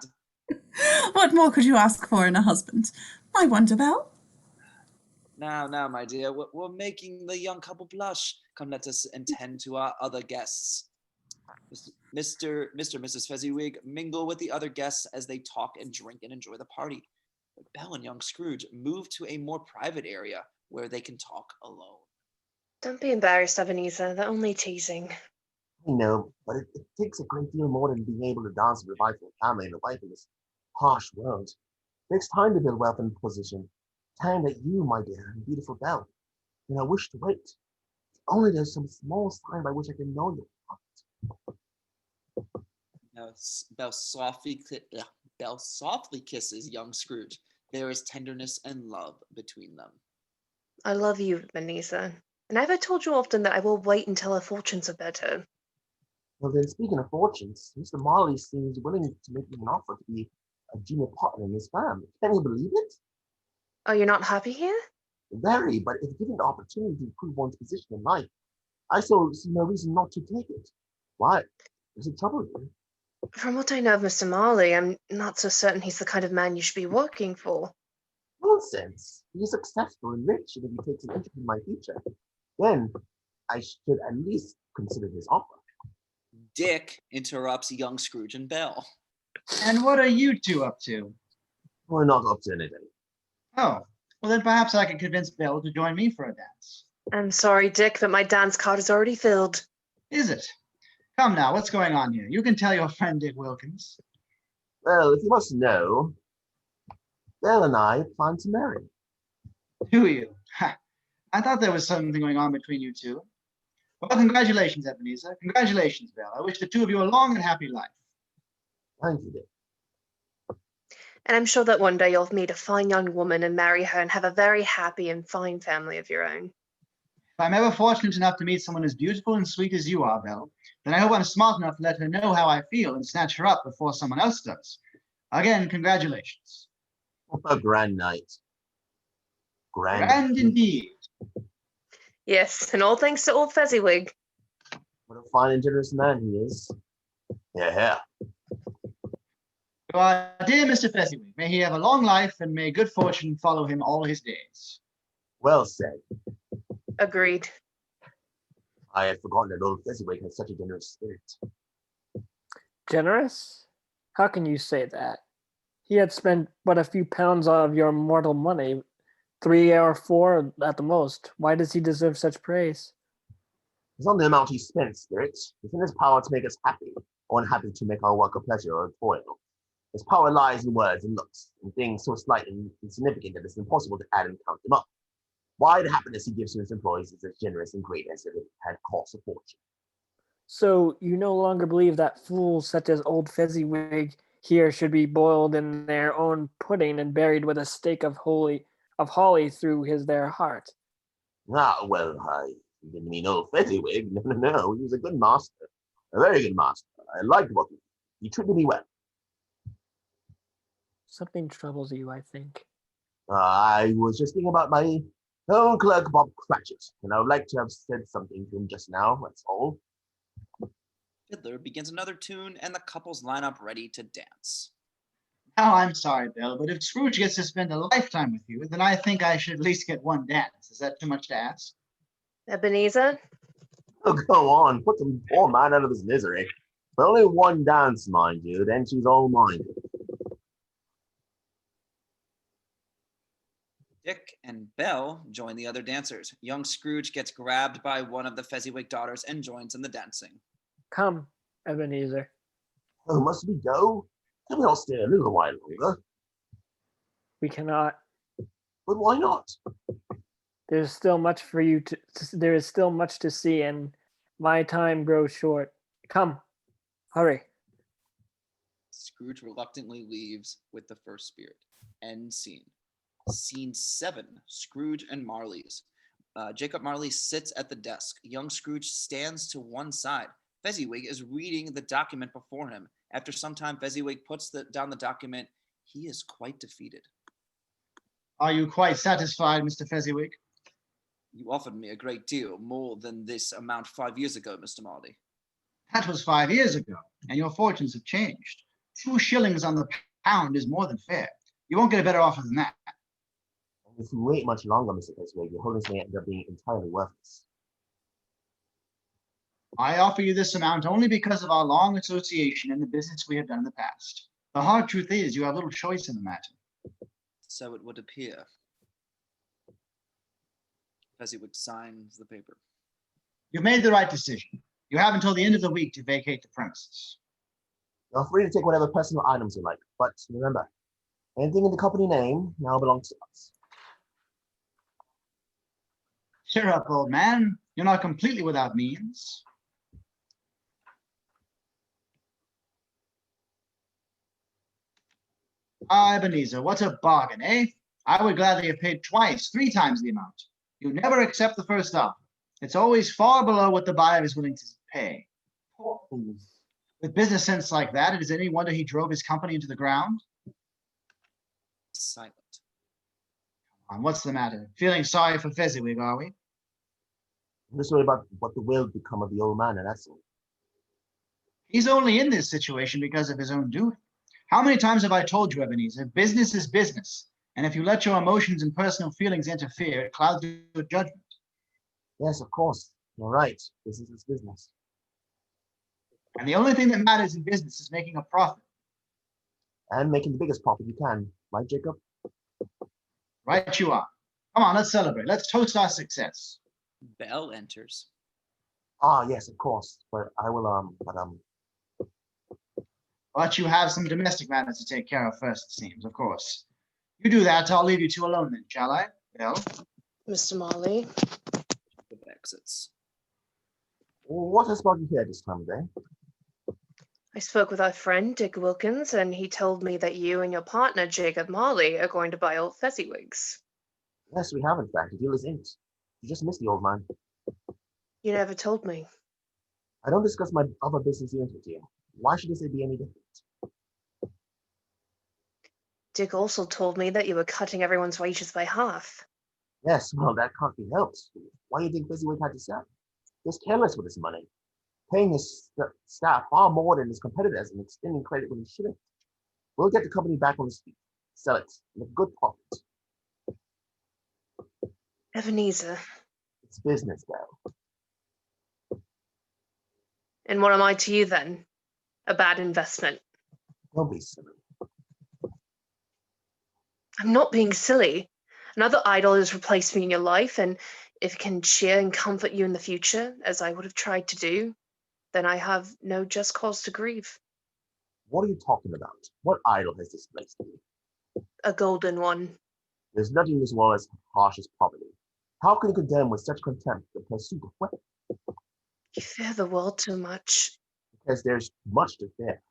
What more could you ask for in a husband? I wonder, Belle. Now, my dear, we're making the young couple blush. Come, let us attend to our other guests. Mr. and Mrs. Fezziwig mingle with the other guests as they talk and drink and enjoy the party. But Belle and young Scrooge move to a more private area where they can talk alone. Don't be embarrassed, Ebenezer. They're only teasing. I know, but it takes a great deal more than being able to dance with a wife and family and a wife in this harsh world. It takes time to build wealth and position. Time that you, my dear, and beautiful Belle, and I wish to wait. Only there's some small sign by which I can know your heart. Now, Belle softly kisses young Scrooge. There is tenderness and love between them. I love you, Ebenezer. And have I told you often that I will wait until our fortunes are better? Well then, speaking of fortunes, Mr. Marley seems willing to make me an offer to be a junior partner in his firm. Can you believe it? Oh, you're not happy here? Very, but if given the opportunity to improve one's position in life, I so see no reason not to take it. Why? Is it trouble you? From what I know of Mr. Marley, I'm not so certain he's the kind of man you should be working for. Nonsense. He is successful and rich, and if he takes an interest in my future, then I should at least consider his offer. Dick interrupts young Scrooge and Belle. And what are you two up to? We're not up to anything. Oh, well then perhaps I can convince Belle to join me for a dance. I'm sorry, Dick, but my dance card is already filled. Is it? Come now, what's going on here? You can tell your friend Dick Wilkens. Well, if you must know, Belle and I plan to marry. Do you? Ha. I thought there was something going on between you two. Well, congratulations, Ebenezer. Congratulations, Belle. I wish the two of you a long and happy life. Thank you, Dick. And I'm sure that one day you'll meet a fine young woman and marry her and have a very happy and fine family of your own. If I'm ever fortunate enough to meet someone as beautiful and sweet as you are, Belle, then I hope I'm smart enough to let her know how I feel and snatch her up before someone else does. Again, congratulations. What a grand night. Grand indeed. Yes, and all thanks to old Fezziwig. What a fine and generous man he is. Yeah. To our dear Mr. Fezziwig, may he have a long life and may good fortune follow him all his days. Well said. Agreed. I had forgotten that old Fezziwig had such a generous spirit. Generous? How can you say that? He had spent but a few pounds of your mortal money, 3 or 4 at the most. Why does he deserve such praise? It's not the amount he spent, spirit. It's in his power to make us happy, or unhappy to make our work a pleasure or a toil. His power lies in words and looks, in things so slight and insignificant that it's impossible to add and count them up. Why the happiness he gives to his employees is as generous and great as if it had cost a fortune. So you no longer believe that fools such as old Fezziwig here should be boiled in their own pudding and buried with a stake of holly through their heart? Ah, well, I didn't mean old Fezziwig. No. He was a good master. A very good master. I liked working with him. He treated me well. Something troubles you, I think. I was just thinking about my own clerk, Bob Cratchit, and I would like to have said something to him just now, that's all. Fiddler begins another tune, and the couples line up ready to dance. Now, I'm sorry, Belle, but if Scrooge gets to spend a lifetime with you, then I think I should at least get one dance. Is that too much to ask? Ebenezer? Oh, go on, put the poor man out of his misery. But only one dance, mind you, then she's all mine. Dick and Belle join the other dancers. Young Scrooge gets grabbed by one of the Fezziwig daughters and joins in the dancing. Come, Ebenezer. Oh, must we go? Can we all stay a little while longer? We cannot. But why not? There's still much for you to. There is still much to see, and my time grows short. Come, hurry. Scrooge reluctantly leaves with the first spirit. End scene. Scene 7. Scrooge and Marley's. Jacob Marley sits at the desk. Young Scrooge stands to one side. Fezziwig is reading the document before him. After some time, Fezziwig puts down the document. He is quite defeated. Are you quite satisfied, Mr. Fezziwig? You offered me a great deal, more than this amount 5 years ago, Mr. Marley. That was 5 years ago, and your fortunes have changed. 2 shillings on the pound is more than fair. You won't get a better offer than that. If we wait much longer, Mr. Fezziwig, your holdings may end up being entirely worthless. I offer you this amount only because of our long association and the business we have done in the past. The hard truth is, you have little choice in the matter. So it would appear. Fezziwig signs the paper. You've made the right decision. You have until the end of the week to vacate the premises. You're free to take whatever personal items you like, but remember, anything in the company name now belongs to us. Cheer up, old man. You're not completely without means. Ah, Ebenezer, what a bargain, eh? I would gladly have paid twice, 3 times the amount. You never accept the first offer. It's always far below what the buyer is willing to pay. With business sense like that, it is any wonder he drove his company into the ground? Silent. Come on, what's the matter? Feeling sorry for Fezziwig, are we? I'm just worried about what the will become of the old man, and that's all. He's only in this situation because of his own doing. How many times have I told you, Ebenezer, business is business, and if you let your emotions and personal feelings interfere, it clouds your judgment. Yes, of course. You're right. Business is business. And the only thing that matters in business is making a profit. And making the biggest profit you can. Right, Jacob? Right you are. Come on, let's celebrate. Let's toast our success. Belle enters. Ah, yes, of course. But I will, But you have some domestic matters to take care of first, it seems, of course. You do that, I'll leave you two alone then, shall I? Belle? Mr. Marley? The exits. what has brought you here this time of day? I spoke with our friend Dick Wilkens, and he told me that you and your partner Jacob Marley are going to buy old Fezziwigs. Yes, we have, in fact. The deal is inked. You just missed the old man. You never told me. I don't discuss my other business dealings with you. Why should this be any different? Dick also told me that you were cutting everyone's wages by half. Yes, well, that can't be helped. Why do you think Fezziwig had to sell? He's careless with his money, paying his staff far more than his competitors and extending credit when he shouldn't. We'll get the company back on its feet, sell it, make a good profit. Ebenezer. It's business, Belle. And what am I to you then? A bad investment? Don't be silly. I'm not being silly. Another idol has replaced me in your life, and if it can cheer and comfort you in the future, as I would have tried to do, then I have no just cause to grieve. What are you talking about? What idol has displaced you? A golden one. There's nothing in this world as harsh as poverty. How can you condemn with such contempt the pursuit of wealth? You fear the world too much. Because there's much to fear.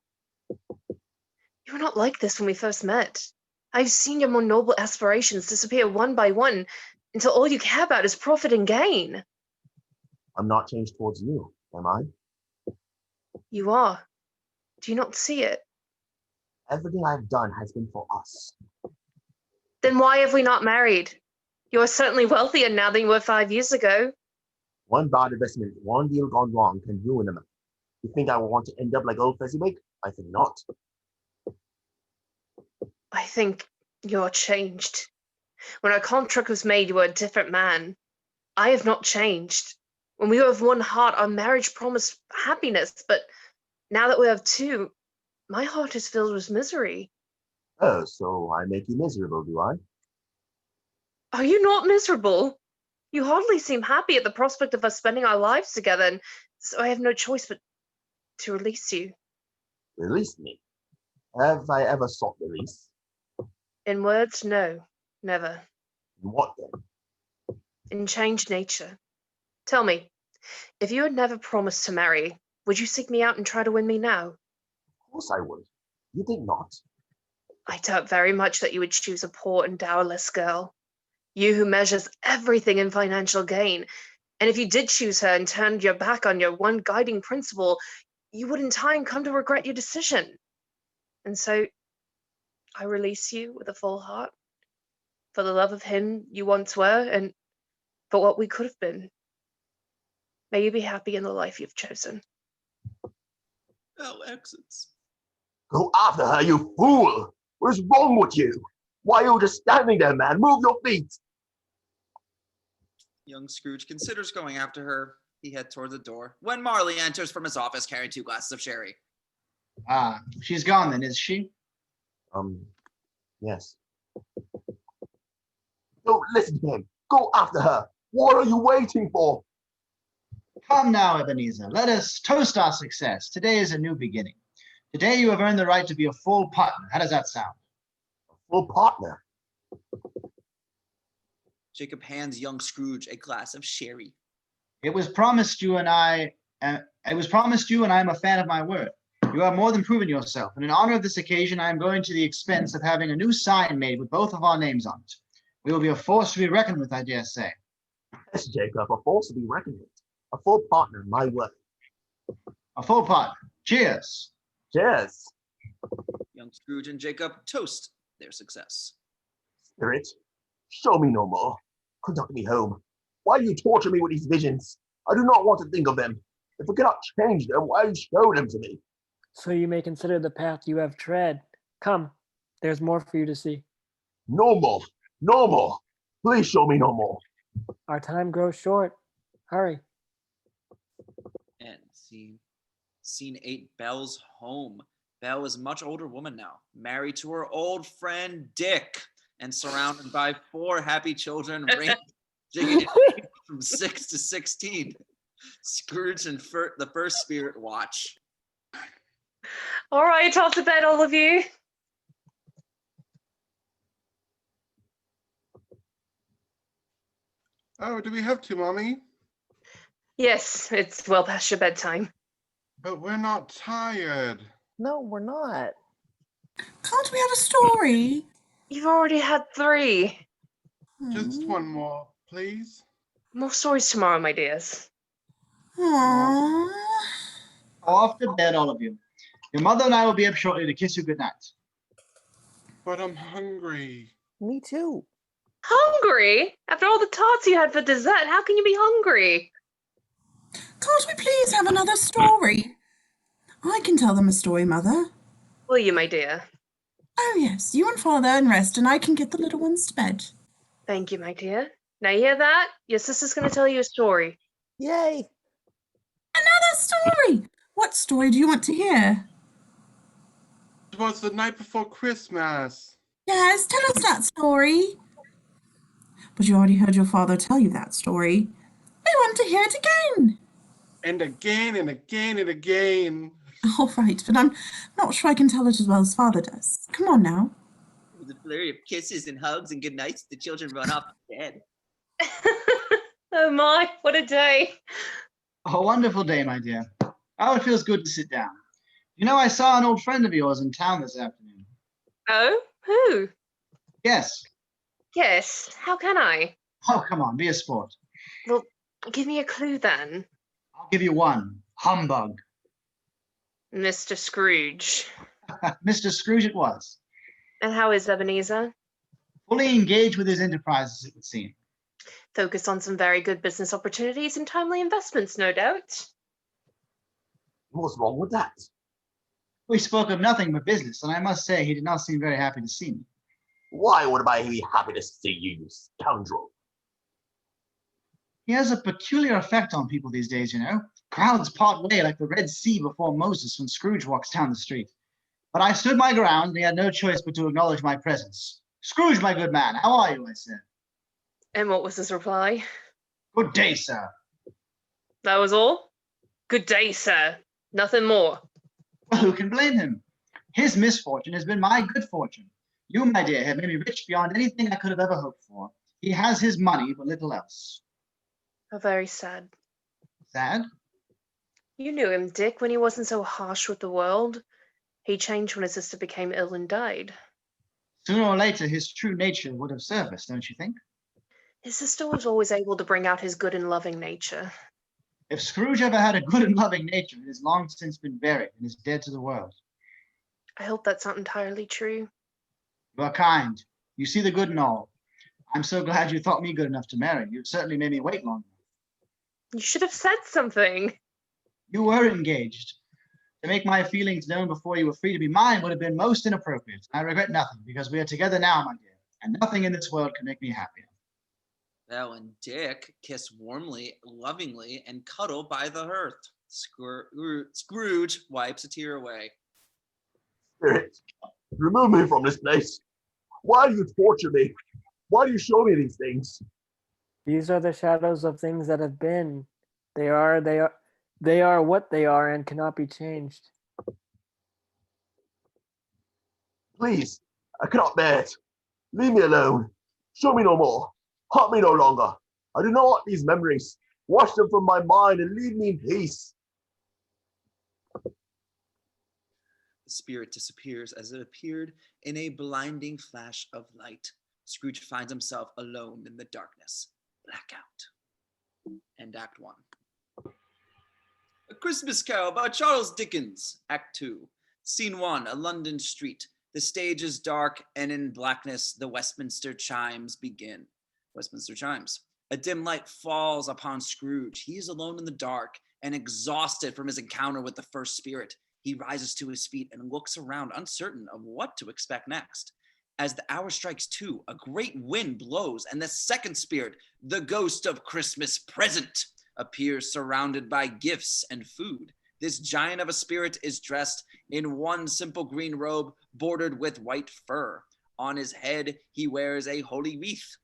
You were not like this when we first met. I've seen your more noble aspirations disappear one by one until all you care about is profit and gain. I'm not changed towards you, am I? You are. Do you not see it? Everything I've done has been for us. Then why have we not married? You are certainly wealthier now than you were 5 years ago. One bad investment, one deal gone wrong can ruin a man. You think I will want to end up like old Fezziwig? I think not. I think you're changed. When our contract was made, you were a different man. I have not changed. When we were of one heart, our marriage promised happiness, but now that we have two, my heart is filled with misery. Oh, so I make you miserable, do I? Are you not miserable? You hardly seem happy at the prospect of us spending our lives together, and so I have no choice but to release you. Release me? Have I ever sought release? In words, no, never. In what then? In changed nature. Tell me, if you had never promised to marry, would you seek me out and try to win me now? Of course I would. You think not? I doubt very much that you would choose a poor and dowerless girl. You who measures everything in financial gain. And if you did choose her and turned your back on your one guiding principle, you would in time come to regret your decision. And so, I release you with a full heart for the love of him you once were and for what we could have been. May you be happy in the life you've chosen. Belle exits. Go after her, you fool! What is wrong with you? Why are you just standing there, man? Move your feet! Young Scrooge considers going after her. He heads toward the door when Marley enters from his office carrying 2 glasses of sherry. Ah, she's gone then, is she? Yes. Don't listen to him. Go after her. What are you waiting for? Come now, Ebenezer. Let us toast our success. Today is a new beginning. Today you have earned the right to be a full partner. How does that sound? A full partner? Jacob hands young Scrooge a glass of sherry. It was promised you and I am a fan of my word. You have more than proven yourself, and in honor of this occasion, I am going to the expense of having a new sign made with both of our names on it. We will be a force to be reckoned with, I dare say. Yes, Jacob, a force to be reckoned with. A full partner, my word. A full partner. Cheers. Cheers. Young Scrooge and Jacob toast their success. Spirit, show me no more. Conduct me home. Why do you torture me with these visions? I do not want to think of them. If I cannot change them, why show them to me? So you may consider the path you have tread. Come, there's more for you to see. No more. No more. Please show me no more. Our time grows short. Hurry. And scene 8, Belle's home. Belle is a much older woman now, married to her old friend Dick, and surrounded by 4 happy children ranging from 6 to 16. Scrooge and the first spirit watch. All right, off to bed, all of you. Oh, do we have to, Mommy? Yes, it's well past your bedtime. But we're not tired. No, we're not. Can't we have a story? You've already had 3. Just one more, please. More stories tomorrow, my dears. Aww. Go off to bed, all of you. Your mother and I will be up shortly to kiss you goodnight. But I'm hungry. Me too. Hungry? After all the tarts you had for dessert, how can you be hungry? Can't we please have another story? I can tell them a story, Mother. Will you, my dear? Oh, yes. You and Father and rest, and I can get the little ones to bed. Thank you, my dear. Now you hear that? Your sister's going to tell you a story. Yay! Another story! What story do you want to hear? It was the night before Christmas. Yes, tell us that story. But you already heard your father tell you that story. We want to hear it again. And again and again and again. All right, but I'm not sure I can tell it as well as Father does. Come on now. With a flurry of kisses and hugs and goodnights, the children run off to bed. Oh my, what a day. A wonderful day, my dear. Oh, it feels good to sit down. You know, I saw an old friend of yours in town this afternoon. Oh, who? Yes. Yes, how can I? Oh, come on, be a sport. Well, give me a clue then. I'll give you one. Humbug. Mr. Scrooge. Mr. Scrooge it was. And how is Ebenezer? Fully engaged with his enterprises, it would seem. Focused on some very good business opportunities and timely investments, no doubt. What's wrong with that? We spoke of nothing but business, and I must say he did not seem very happy to see me. Why would I be happy to see you, you scoundrel? He has a peculiar effect on people these days, you know. Crowds part way like the Red Sea before Moses when Scrooge walks down the street. But I stood my ground, and he had no choice but to acknowledge my presence. Scrooge, my good man, how are you? I said. And what was his reply? Good day, sir. That was all? Good day, sir. Nothing more. Well, who can blame him? His misfortune has been my good fortune. You, my dear, have made me rich beyond anything I could have ever hoped for. He has his money, but little else. How very sad. Sad? You knew him, Dick, when he wasn't so harsh with the world. He changed when his sister became ill and died. Sooner or later, his true nature would have surfaced, don't you think? His sister was always able to bring out his good and loving nature. If Scrooge ever had a good and loving nature, it has long since been buried and is dead to the world. I hope that's not entirely true. You are kind. You see the good in all. I'm so glad you thought me good enough to marry. You've certainly made me wait long enough. You should have said something. You were engaged. To make my feelings known before you were free to be mine would have been most inappropriate. I regret nothing, because we are together now, my dear, and nothing in this world can make me happier. Belle and Dick kiss warmly, lovingly, and cuddle by the hearth. Scrooge wipes a tear away. Spirit, remove me from this place. Why do you torture me? Why do you show me these things? These are the shadows of things that have been. They are what they are and cannot be changed. Please, I cannot bear it. Leave me alone. Show me no more. Haunt me no longer. I do not want these memories. Wash them from my mind and leave me in peace. The spirit disappears as it appeared in a blinding flash of light. Scrooge finds himself alone in the darkness. Blackout. End Act 1. A Christmas Carol by Charles Dickens. Act 2. Scene 1, a London street. The stage is dark, and in blackness the Westminster chimes begin. Westminster chimes. A dim light falls upon Scrooge. He is alone in the dark and exhausted from his encounter with the first spirit. He rises to his feet and looks around, uncertain of what to expect next. As the hour strikes 2, a great wind blows, and the second spirit, the ghost of Christmas present, appears surrounded by gifts and food. This giant of a spirit is dressed in one simple green robe bordered with white fur. On his head, he wears a holy wreath.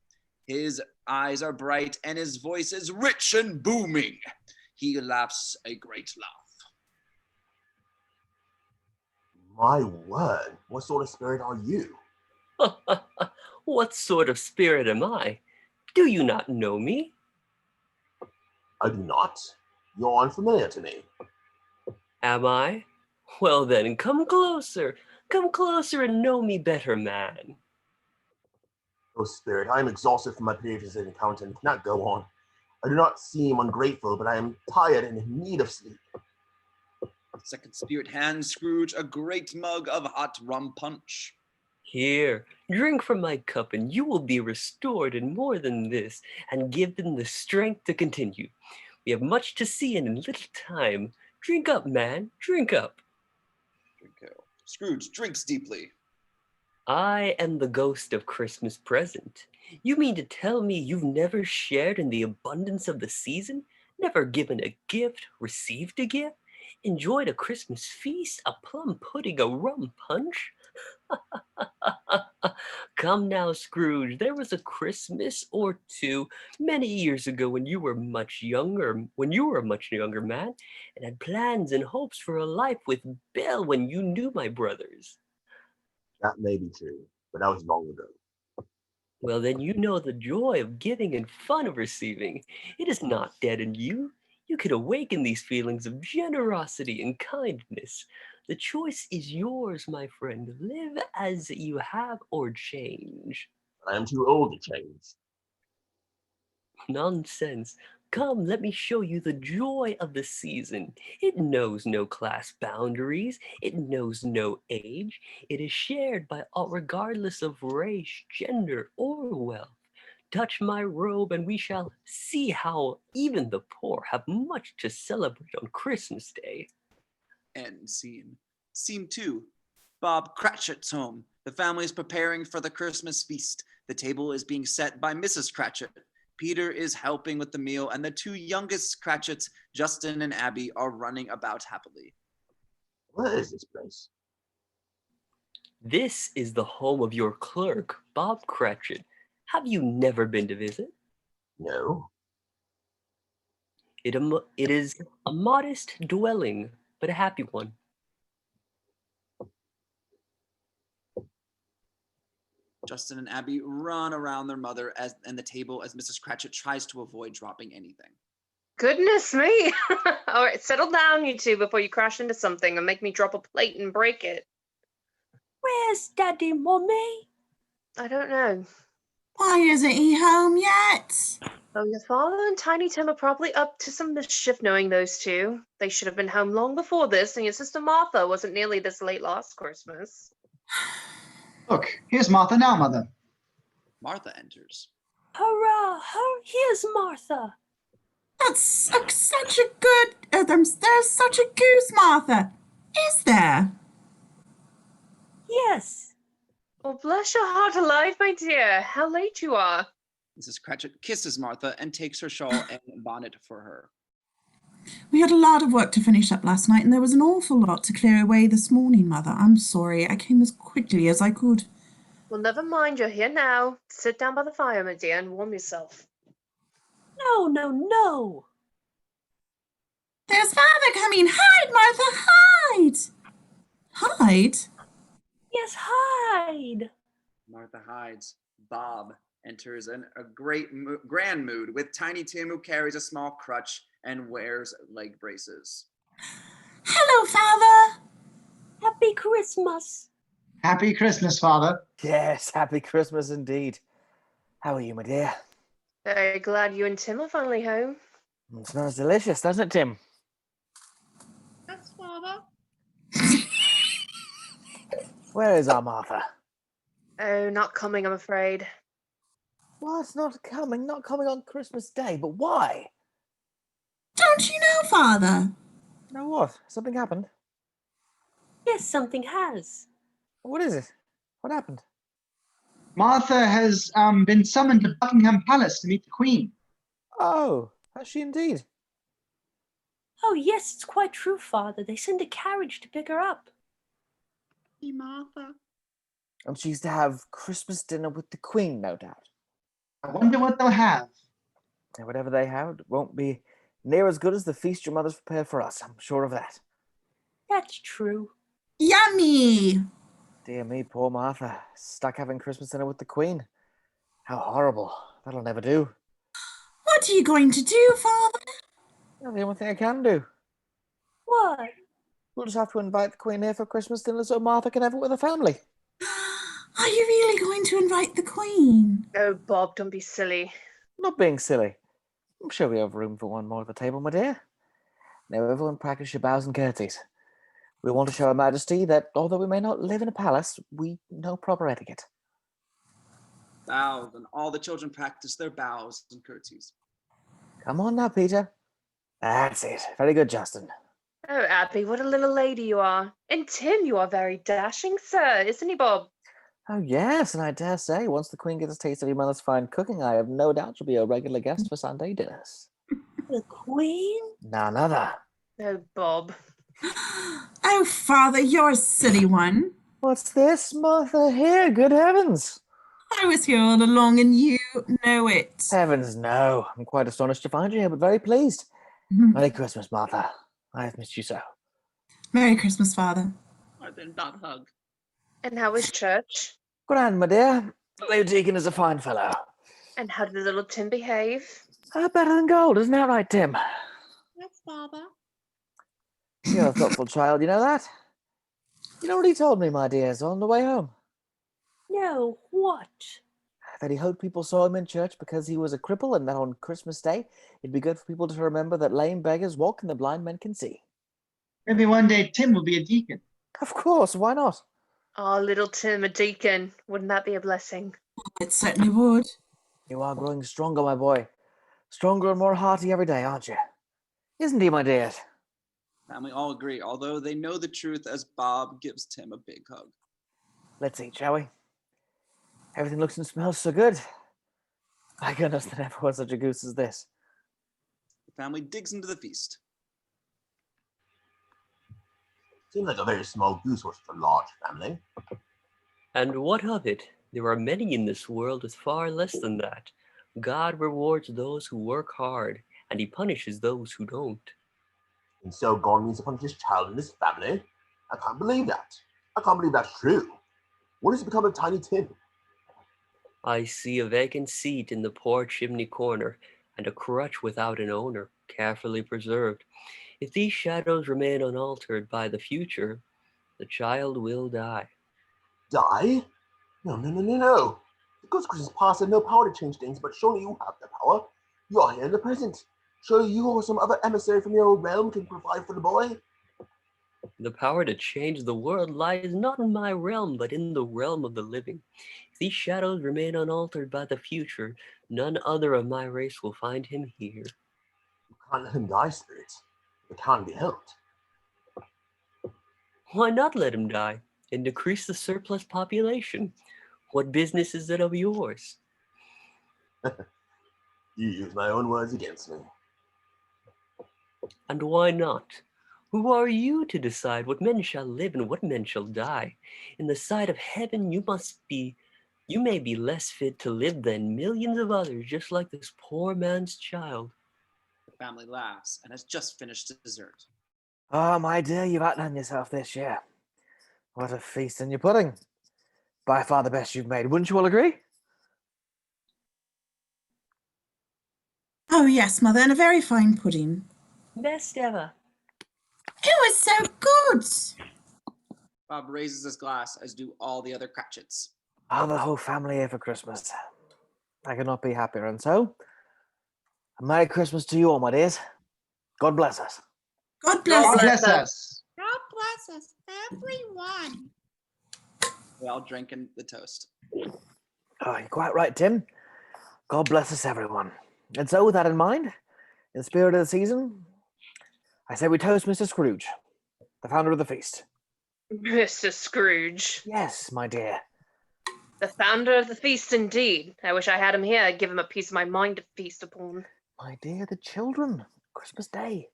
His eyes are bright, and his voice is rich and booming. He laughs a great laugh. My word, what sort of spirit are you? What sort of spirit am I? Do you not know me? I do not. You're unfamiliar to me. Am I? Well then, come closer and know me better, man. Oh, spirit, I am exhausted from my previous encounter and cannot go on. I do not seem ungrateful, but I am tired and in need of sleep. Second spirit hands Scrooge a great mug of hot rum punch. Here, drink from my cup, and you will be restored in more than this, and given the strength to continue. We have much to see in little time. Drink up, man, drink up. Scrooge drinks deeply. I am the ghost of Christmas present. You mean to tell me you've never shared in the abundance of the season? Never given a gift, received a gift? Enjoyed a Christmas feast, a plum pudding, a rum punch? Come now, Scrooge, there was a Christmas or two many years ago when you were a much younger man, and had plans and hopes for a life with Belle when you knew my brothers. That may be true, but that was long ago. Well, then you know the joy of giving and fun of receiving. It is not dead in you. You can awaken these feelings of generosity and kindness. The choice is yours, my friend. Live as you have or change. I am too old to change. Nonsense. Come, let me show you the joy of the season. It knows no class boundaries. It knows no age. It is shared by all regardless of race, gender, or wealth. Touch my robe and we shall see how even the poor have much to celebrate on Christmas Day. End scene. Scene 2. Bob Cratchit's home. The family is preparing for the Christmas feast. The table is being set by Mrs. Cratchit. Peter is helping with the meal, and the 2 youngest Cratchits, Justin and Abby, are running about happily. What is this place? This is the home of your clerk, Bob Cratchit. Have you never been to visit? No. It is a modest dwelling, but a happy one. Justin and Abby run around their mother and the table as Mrs. Cratchit tries to avoid dropping anything. Goodness me. All right, settle down, you two, before you crash into something and make me drop a plate and break it. Where's Daddy, Mommy? I don't know. Why isn't he home yet? Oh, your father and Tiny Tim are probably up to some mischief knowing those two. They should have been home long before this, and your sister Martha wasn't nearly this late last Christmas. Look, here's Martha now, Mother. Martha enters. Hurrah! Here's Martha. That's such a good... there's such a goose, Martha. Is there? Yes. Well, bless your heart alive, my dear. How late you are. Mrs. Cratchit kisses Martha and takes her shawl and bonnet for her. We had a lot of work to finish up last night, and there was an awful lot to clear away this morning, Mother. I'm sorry. I came as quickly as I could. Well, never mind. You're here now. Sit down by the fire, my dear, and warm yourself. No, no, no. There's Father coming. Hide, Martha, hide. Hide? Yes, hide. Martha hides. Bob enters in a grand mood with Tiny Tim, who carries a small crutch and wears leg braces. Hello, Father. Happy Christmas. Happy Christmas, Father. Yes, happy Christmas indeed. How are you, my dear? Very glad you and Tim are finally home. It smells delicious, doesn't it, Tim? Yes, Father. Where is our Martha? Oh, not coming, I'm afraid. What? Not coming on Christmas Day, but why? Don't you know, Father? No, what? Something happened? Yes, something has. What is it? What happened? Martha has been summoned to Buckingham Palace to meet the Queen. Oh, has she indeed? Oh, yes, it's quite true, Father. They sent a carriage to pick her up. Hey, Martha. And she's to have Christmas dinner with the Queen, no doubt. I wonder what they'll have. And whatever they have won't be near as good as the feast your mother's prepared for us. I'm sure of that. That's true. Yummy. Dear me, poor Martha. Stuck having Christmas dinner with the Queen. How horrible. That'll never do. What are you going to do, Father? Well, the only thing I can do. What? We'll just have to invite the Queen here for Christmas dinner so Martha can have it with her family. Are you really going to invite the Queen? Oh, Bob, don't be silly. Not being silly. I'm sure we have room for one more at the table, my dear. Now, everyone practice your bows and curtsies. We want to show Her Majesty that, although we may not live in a palace, we know proper etiquette. Bows, and all the children practice their bows and curtsies. Come on now, Peter. That's it. Very good, Justin. Oh, Abby, what a little lady you are. And Tim, you are very dashing, sir, isn't he, Bob? Oh, yes, and I dare say, once the Queen gets a taste of your mother's fine cooking, I have no doubt she'll be a regular guest for Sunday dinners. The Queen? None other. Oh, Bob. Oh, Father, you're a silly one. What's this, Martha? Here, good heavens. I was here all along and you know it. Heavens, no. I'm quite astonished to find you here, but very pleased. Merry Christmas, Martha. I have missed you so. Merry Christmas, Father. Martha and Bob hug. And how was church? Grand, my dear. Lord Deacon is a fine fellow. And how did the little Tim behave? Better than gold, isn't that right, Tim? Yes, Father. You're a thoughtful child, you know that? You know what he told me, my dears, on the way home? No, what? that he hoped people saw him in church because he was a cripple, and that on Christmas Day it'd be good for people to remember that lame beggars walk and the blind men can see. Maybe one day Tim will be a deacon. Of course, why not? Oh, little Tim, a deacon. Wouldn't that be a blessing? It certainly would. You are growing stronger, my boy. Stronger and more hearty every day, aren't you? Isn't he, my dear? Family all agree, although they know the truth as Bob gives Tim a big hug. Let's eat, shall we? Everything looks and smells so good. My goodness, there never was such a goose as this. The family digs into the feast. Seems like a very small goose for such a large family. And what of it? There are many in this world with far less than that. God rewards those who work hard, and he punishes those who don't. And so God means to punish his child and his family? I can't believe that. I can't believe that's true. What has become of Tiny Tim? I see a vacant seat in the poor chimney corner, and a crutch without an owner, carefully preserved. If these shadows remain unaltered by the future, the child will die. Die? No. The Ghost Christmas past had no power to change things, but surely you have the power. You are here in the present. Surely you or some other emissary from your old realm can provide for the boy. The power to change the world lies not in my realm, but in the realm of the living. If these shadows remain unaltered by the future, none other of my race will find him here. You can't let him die, Spirit. It can't be helped. Why not let him die and decrease the surplus population? What business is it of yours? You use my own words against me. And why not? Who are you to decide what men shall live and what men shall die? In the sight of heaven, you may be less fit to live than millions of others, just like this poor man's child. The family laughs and has just finished dessert. Oh, my dear, you've outdone yourself this year. What a feast in your pudding. By far the best you've made. Wouldn't you all agree? Oh, yes, Mother, and a very fine pudding. Best ever. It was so good. Bob raises his glass, as do all the other Cratchits. Oh, the whole family here for Christmas. I could not be happier, and so, a Merry Christmas to you all, my dears. God bless us. God bless God us. bless us. God bless us, everyone. They all drink in the toast. Oh, you're quite right, Tim. God bless us, everyone. And so, with that in mind, in the spirit of the season, I say we toast Mr. Scrooge, the founder of the feast. Mr. Scrooge. Yes, my dear. The founder of the feast, indeed. I wish I had him here. Give him a piece of my mind to feast upon. My dear, the children. Christmas Day.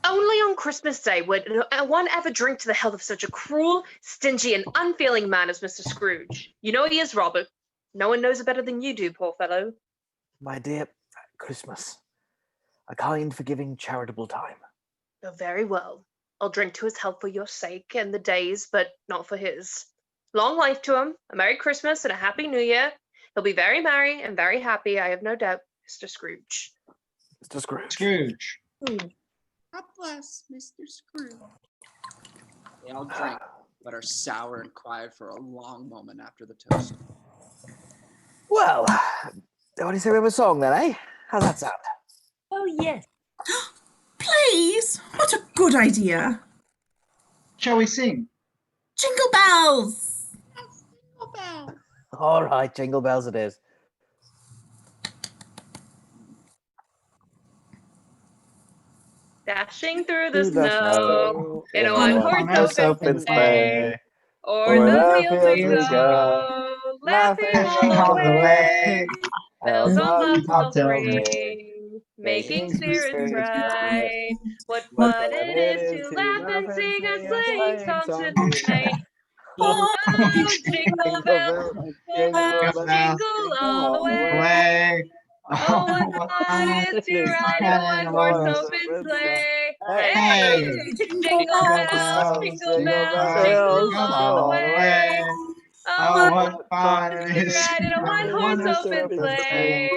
Only on Christmas Day would one ever drink to the health of such a cruel, stingy, and unfeeling man as Mr. Scrooge. You know he is, Robert. No one knows it better than you do, poor fellow. My dear, Christmas. A kind, forgiving, charitable time. Oh, very well. I'll drink to his health for your sake and the day's, but not for his. Long life to him, a Merry Christmas and a Happy New Year. He'll be very merry and very happy, I have no doubt, Mr. Scrooge. Mr. Scrooge. Scrooge. God bless Mr. Scrooge. They all drink, but are sour and quiet for a long moment after the toast. Well, what do you say we have a song then, eh? How's that sound? Oh, yes. Please, what a good idea. Shall we sing? Jingle bells. Jingle bell. All right, jingle bells it is. Dashing through the snow in a one-horse open sleigh. O'er O'er the the fields we fields we go, laughing all the way. Bells on bobtail ring, making spirits bright. What fun it is to laugh and sing a sleighing song tonight. Oh, jingle bells, jingle all the way. Oh, what fun it is to ride in a one-horse open sleigh. Hey! Jingle bells, jingle bells, jingle all the way. Oh, what fun it is to ride in a one-horse open sleigh.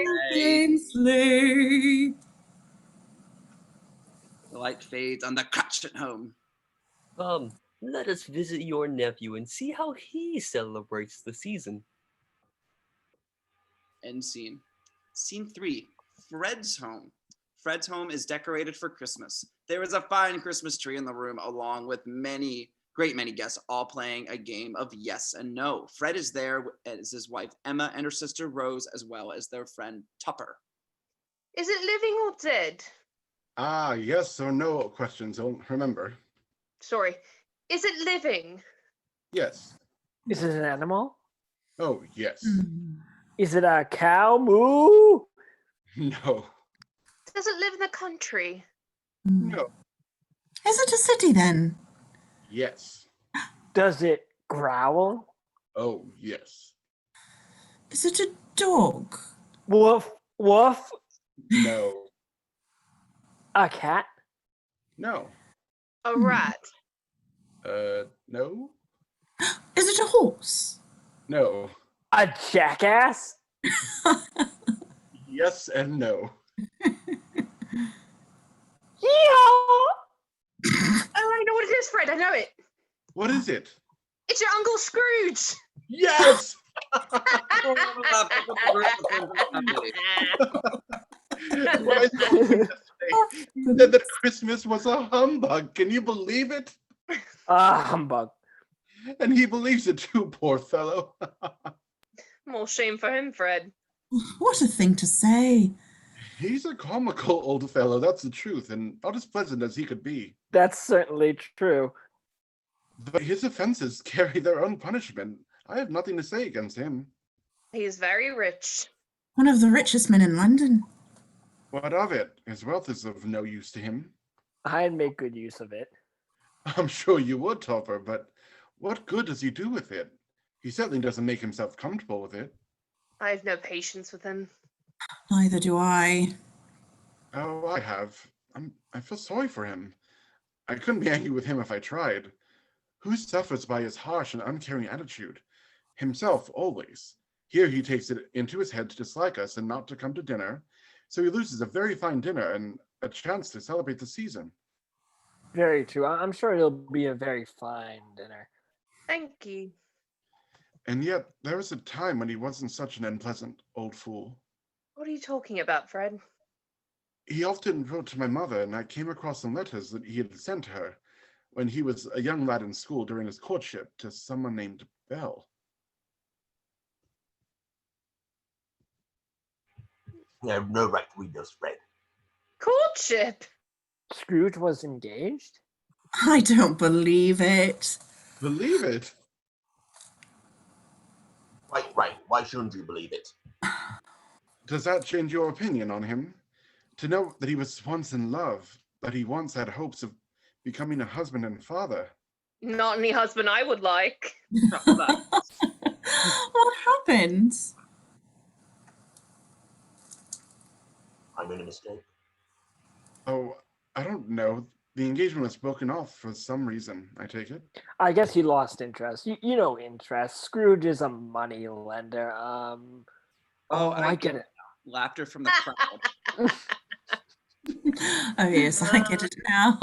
Sleigh. The light fades on the Cratchit home. Come, let us visit your nephew and see how he celebrates the season. End scene. Scene 3, Fred's home. Fred's home is decorated for Christmas. There is a fine Christmas tree in the room, along with great many guests, all playing a game of yes and no. Fred is there as his wife Emma and her sister Rose, as well as their friend Tupper. Is it living or dead? Ah, yes or no questions, remember. Sorry. Is it living? Yes. Is it an animal? Oh, yes. Is it a cow? Moo? No. Does it live in the country? No. Is it a city then? Yes. Does it growl? Oh, yes. Is it a dog? Woof, woof. No. A cat? No. A rat? No. Is it a horse? No. A jackass? Yes and no. Oh, I know what it is, Fred. I know it. What is it? It's your Uncle Scrooge. Yes! What I saw yesterday, he said that Christmas was a humbug. Can you believe it? Humbug. And he believes it too, poor fellow. More shame for him, Fred. What a thing to say. He's a comical old fellow, that's the truth, and not as pleasant as he could be. That's certainly true. But his offenses carry their own punishment. I have nothing to say against him. He is very rich. One of the richest men in London. What of it? His wealth is of no use to him. I'd make good use of it. I'm sure you would, Topper, but what good does he do with it? He certainly doesn't make himself comfortable with it. I have no patience with him. Neither do I. Oh, I have. I feel sorry for him. I couldn't be angry with him if I tried. Who suffers by his harsh and uncaring attitude? Himself, always. Here he takes it into his head to dislike us and not to come to dinner, so he loses a very fine dinner and a chance to celebrate the season. Very true. I'm sure it'll be a very fine dinner. Thank you. And yet, there was a time when he wasn't such an unpleasant old fool. What are you talking about, Fred? He often wrote to my mother, and I came across some letters that he had sent her when he was a young lad in school during his courtship to someone named Belle. You have no right to read those, Fred. Courtship? Scrooge was engaged? I don't believe it. Believe it? Quite right. Why shouldn't you believe it? Does that change your opinion on him? To know that he was once in love, that he once had hopes of becoming a husband and father. Not any husband I would like. What happened? I made a mistake. Oh, I don't know. The engagement was broken off for some reason, I take it. I guess he lost interest. You know interest. Scrooge is a money lender. I get it. Laughter from the crowd. Oh yes, I get it now.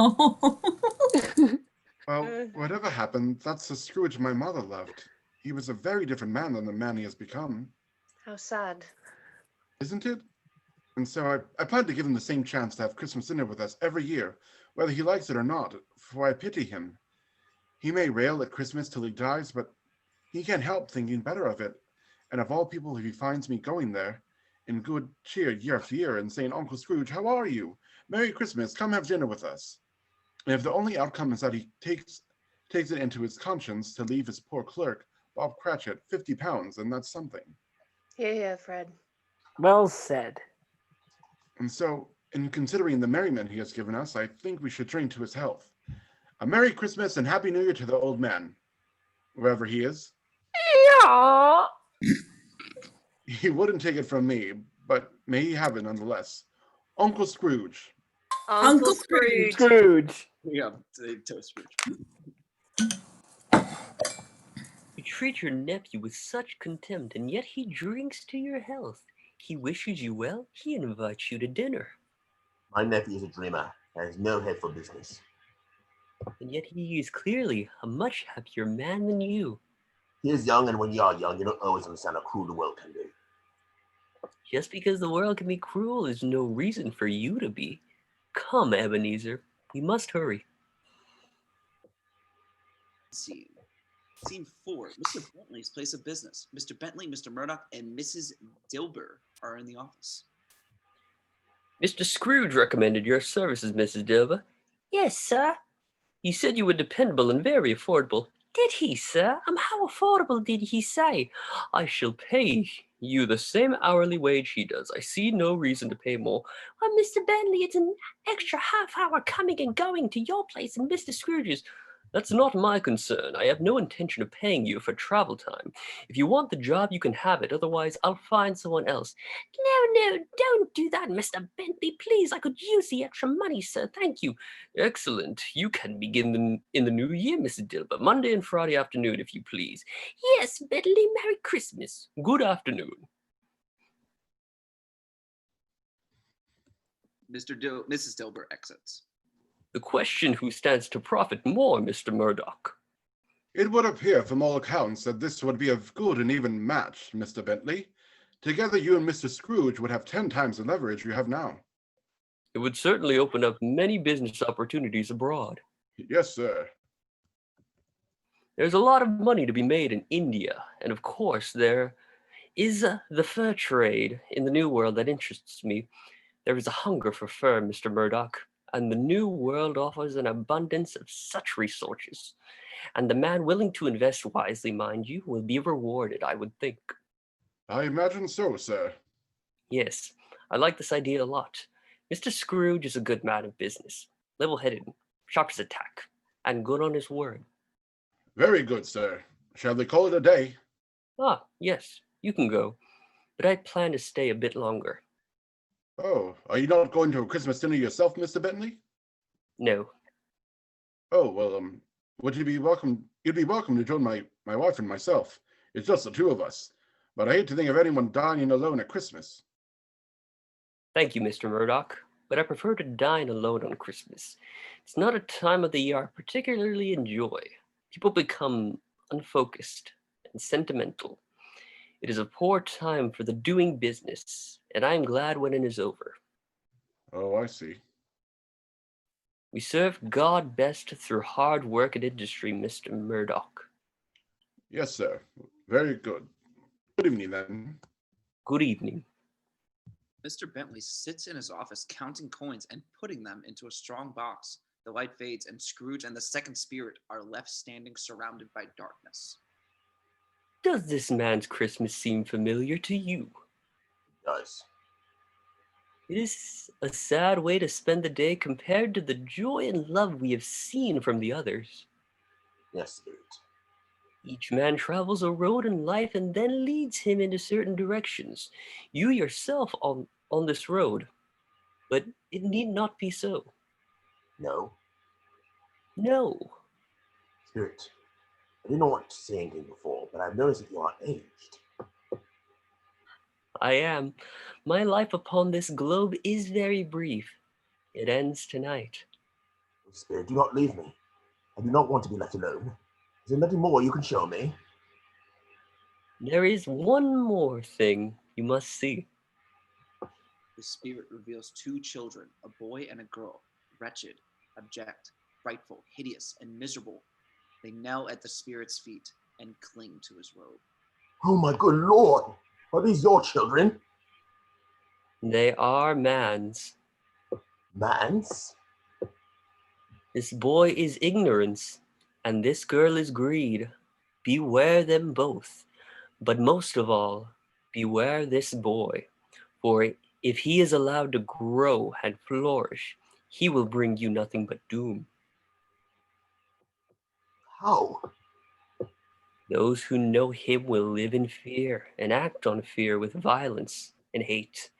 Well, whatever happened, that's the Scrooge my mother loved. He was a very different man than the man he has become. How sad. Isn't it? And so I plan to give him the same chance to have Christmas dinner with us every year, whether he likes it or not, for I pity him. He may rail at Christmas till he dies, but he can't help thinking better of it. And of all people, if he finds me going there, in good cheer year after year, and saying, Uncle Scrooge, how are you? Merry Christmas, come have dinner with us. And if the only outcome is that he takes it into his conscience to leave his poor clerk, Bob Cratchit, £50, and that's something. Here, Fred. Well said. And so, in considering the merriment he has given us, I think we should drink to his health. A Merry Christmas and Happy New Year to the old man, wherever he is. Yeah. He wouldn't take it from me, but may he have it nonetheless. Uncle Scrooge. Uncle Scrooge. Scrooge. Yeah, to Scrooge. You treat your nephew with such contempt, and yet he drinks to your health. He wishes you well. He invites you to dinner. My nephew is a dreamer, has no head for business. And yet he is clearly a much happier man than you. He is young, and when you are young, you don't always understand how cruel the world can be. Just because the world can be cruel is no reason for you to be. Come, Ebenezer, we must hurry. Scene. Scene 4. Mr. Bentley's place of business. Mr. Bentley, Mr. Murdoch, and Mrs. Dilber are in the office. Mr. Scrooge recommended your services, Mrs. Dilber. Yes, sir. He said you were dependable and very affordable. Did he, sir? How affordable did he say? I shall pay you the same hourly wage he does. I see no reason to pay more. Why, Mr. Bentley, it's an extra half hour coming and going to your place and Mr. Scrooge's. That's not my concern. I have no intention of paying you for travel time. If you want the job, you can have it. Otherwise, I'll find someone else. No, don't do that, Mr. Bentley. Please, I could use the extra money, sir. Thank you. Excellent. You can begin in the new year, Mrs. Dilber. Monday and Friday afternoon, if you please. Yes, Bentley. Merry Christmas. Good afternoon. Mrs. Dilber exits. The question who stands to profit more, Mr. Murdoch? It would appear from all accounts that this would be a good and even match, Mr. Bentley. Together you and Mr. Scrooge would have 10 times the leverage you have now. It would certainly open up many business opportunities abroad. Yes, sir. There's a lot of money to be made in India, and of course there is the fur trade in the New World that interests me. There is a hunger for fur, Mr. Murdoch, and the New World offers an abundance of such resources. And the man willing to invest wisely, mind you, will be rewarded, I would think. I imagine so, sir. Yes, I like this idea a lot. Mr. Scrooge is a good man of business, level-headed, sharp as a tack, and good on his word. Very good, sir. Shall we call it a day? Ah, yes, you can go, but I plan to stay a bit longer. Oh, are you not going to a Christmas dinner yourself, Mr. Bentley? No. Oh, well, would you be welcome? You'd be welcome to join my wife and myself. It's just the two of us. But I hate to think of anyone dining alone at Christmas. Thank you, Mr. Murdoch, but I prefer to dine alone on Christmas. It's not a time of the year I particularly enjoy. People become unfocused and sentimental. It is a poor time for the doing business, and I am glad when it is over. Oh, I see. We serve God best through hard work and industry, Mr. Murdoch. Yes, sir. Very good. Good evening, then. Good evening. Mr. Bentley sits in his office counting coins and putting them into a strong box. The light fades, and Scrooge and the second spirit are left standing surrounded by darkness. Does this man's Christmas seem familiar to you? It does. It is a sad way to spend the day compared to the joy and love we have seen from the others. Yes, Spirit. Each man travels a road in life and then leads him into certain directions. You yourself on this road, but it need not be so. No. No. Spirit, I didn't want to say anything before, but I've noticed that you aren't aged. I am. My life upon this globe is very brief. It ends tonight. Spirit, do not leave me. I do not want to be left alone. Is there nothing more you can show me? There is one more thing you must see. The spirit reveals two children, a boy and a girl, wretched, abject, frightful, hideous, and miserable. They kneel at the spirit's feet and cling to his robe. Oh my good Lord! Are these your children? They are man's. Man's? This boy is ignorance, and this girl is greed. Beware them both. But most of all, beware this boy, for if he is allowed to grow and flourish, he will bring you nothing but doom. How? Those who know him will live in fear and act on fear with violence and hate.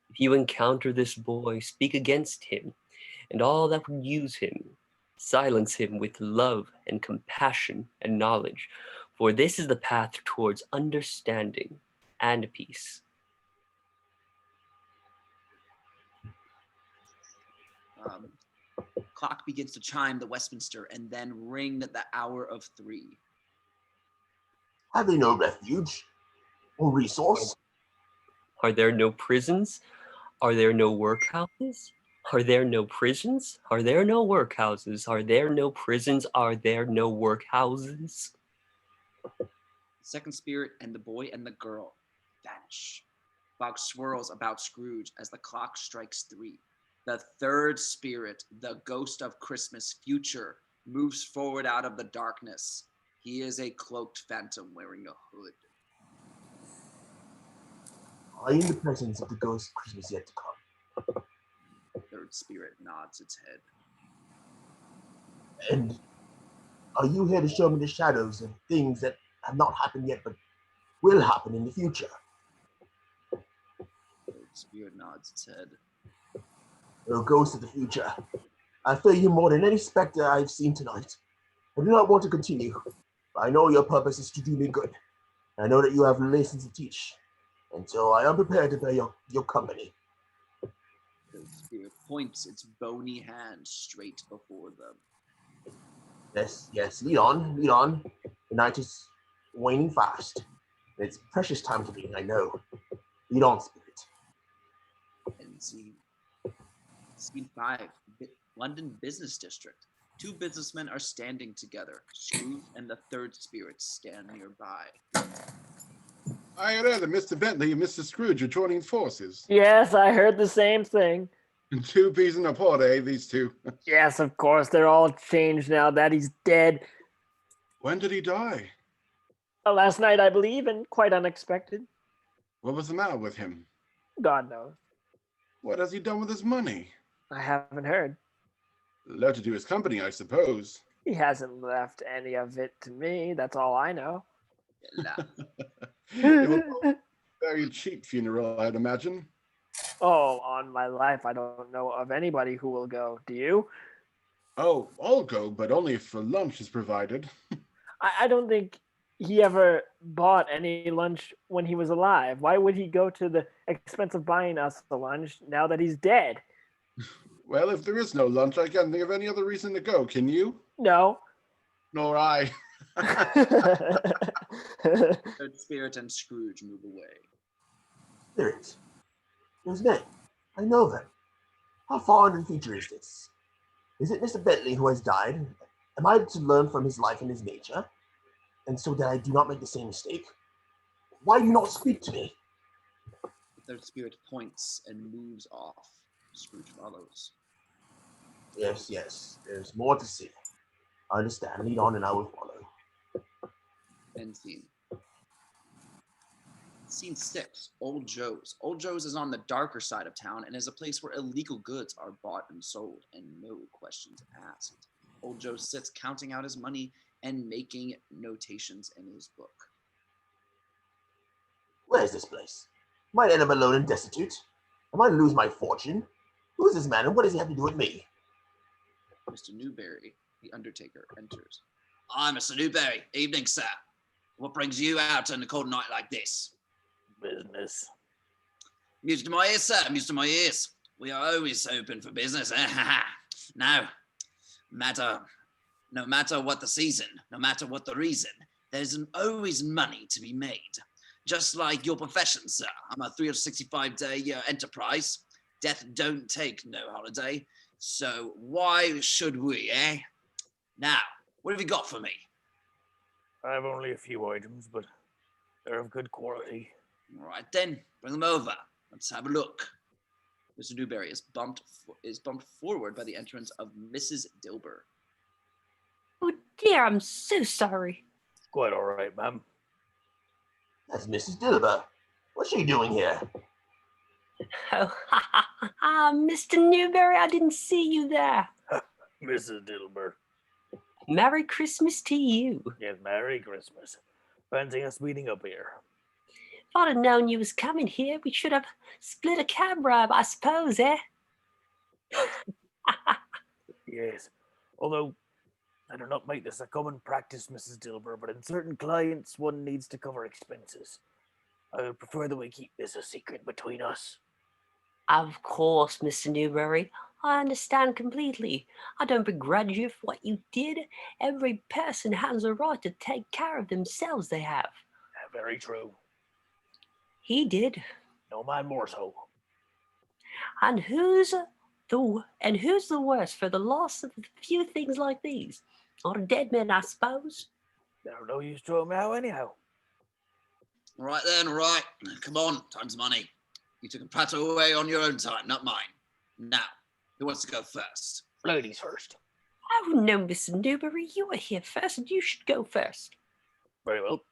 If you encounter this boy, speak against him and all that would use him. Silence him with love and compassion and knowledge, for this is the path towards understanding and peace. Clock begins to chime the Westminster and then ring the hour of 3. Have they no refuge or resource? Are there no prisons? Are there no workhouses? Are there no prisons? Are there no workhouses? Are there no prisons? Are there no workhouses? The second spirit and the boy and the girl vanish. Fog swirls about Scrooge as the clock strikes 3. The third spirit, the ghost of Christmas future, moves forward out of the darkness. He is a cloaked phantom wearing a hood. Are you in the presence of the ghost of Christmas yet to come? The third spirit nods its head. And are you here to show me the shadows of things that have not happened yet but will happen in the future? The third spirit nods its head. O ghost of the future, I fear you more than any specter I've seen tonight. I do not want to continue, but I know your purpose is to do me good. I know that you have lessons to teach, and so I am prepared to bear your company. The spirit points its bony hand straight before them. Yes, lead on. The night is waning fast. It's precious time to be, I know. Lead on, spirit. And scene 5, London Business District. 2 businessmen are standing together. Scrooge and the third spirit stand nearby. I heard that Mr. Bentley and Mr. Scrooge are joining forces. Yes, I heard the same thing. 2 peas in a pod, eh, these two? Yes, of course, they're all changed now that he's dead. When did he die? Last night, I believe, and quite unexpected. What was the matter with him? God knows. What has he done with his money? I haven't heard. Left to do his company, I suppose. He hasn't left any of it to me. That's all I know. It will be a very cheap funeral, I'd imagine. Oh, on my life, I don't know of anybody who will go. Do you? Oh, I'll go, but only if lunch is provided. I don't think he ever bought any lunch when he was alive. Why would he go to the expense of buying us a lunch now that he's dead? Well, if there is no lunch, I can't think of any other reason to go, can you? No. Nor I. Third spirit and Scrooge move away. Spirit. Those men. I know them. How far into the future is this? Is it Mr. Bentley who has died? Am I to learn from his life and his nature? And so that I do not make the same mistake? Why do you not speak to me? The third spirit points and moves off. Scrooge follows. Yes. There's more to see. I understand. Lead on and I will follow. End scene. Scene 6, Old Joe's. Old Joe's is on the darker side of town and is a place where illegal goods are bought and sold and no questions asked. Old Joe sits counting out his money and making notations in his book. Where is this place? Am I to end up alone and destitute? Am I to lose my fortune? Who is this man and what does he have to do with me? Mr. Newbury, the Undertaker, enters. Mr. Newbury. Evening, sir. What brings you out on a cold night like this? Business. Music to my ears, sir. Music to my ears. We are always open for business. No matter what the season, no matter what the reason, there's always money to be made. Just like your profession, sir. I'm a 365-day enterprise. Death don't take no holiday. So why should we, eh? Now, what have you got for me? I have only a few items, but they're of good quality. All right then, bring them over. Let's have a look. Mr. Newbury is bumped forward by the entrance of Mrs. Dilber. Oh dear, I'm so sorry. Quite all right, ma'am. That's Mrs. Dilber. What's she doing here? Oh, Mr. Newbury, I didn't see you there. Mrs. Dilber. Merry Christmas to you. Yes, Merry Christmas. Fancy us meeting up here. If I'd have known you was coming here, we should have split a cab ride, I suppose, eh? Yes, although I do not make this a common practice, Mrs. Dilber, but in certain clients one needs to cover expenses. I would prefer that we keep this a secret between us. Of course, Mr. Newbury. I understand completely. I don't begrudge you for what you did. Every person has a right to take care of themselves, they have. Very true. He did. No man more so. And who's the worse for the loss of a few things like these? Not a dead man, I suppose. They're no use throwing me out anyhow. All right then, all right. Come on, time's money. You took a prattle away on your own time, not mine. Now, who wants to go first? Ladies first. Oh no, Mr. Newbury, you were here first and you should go first. Very well.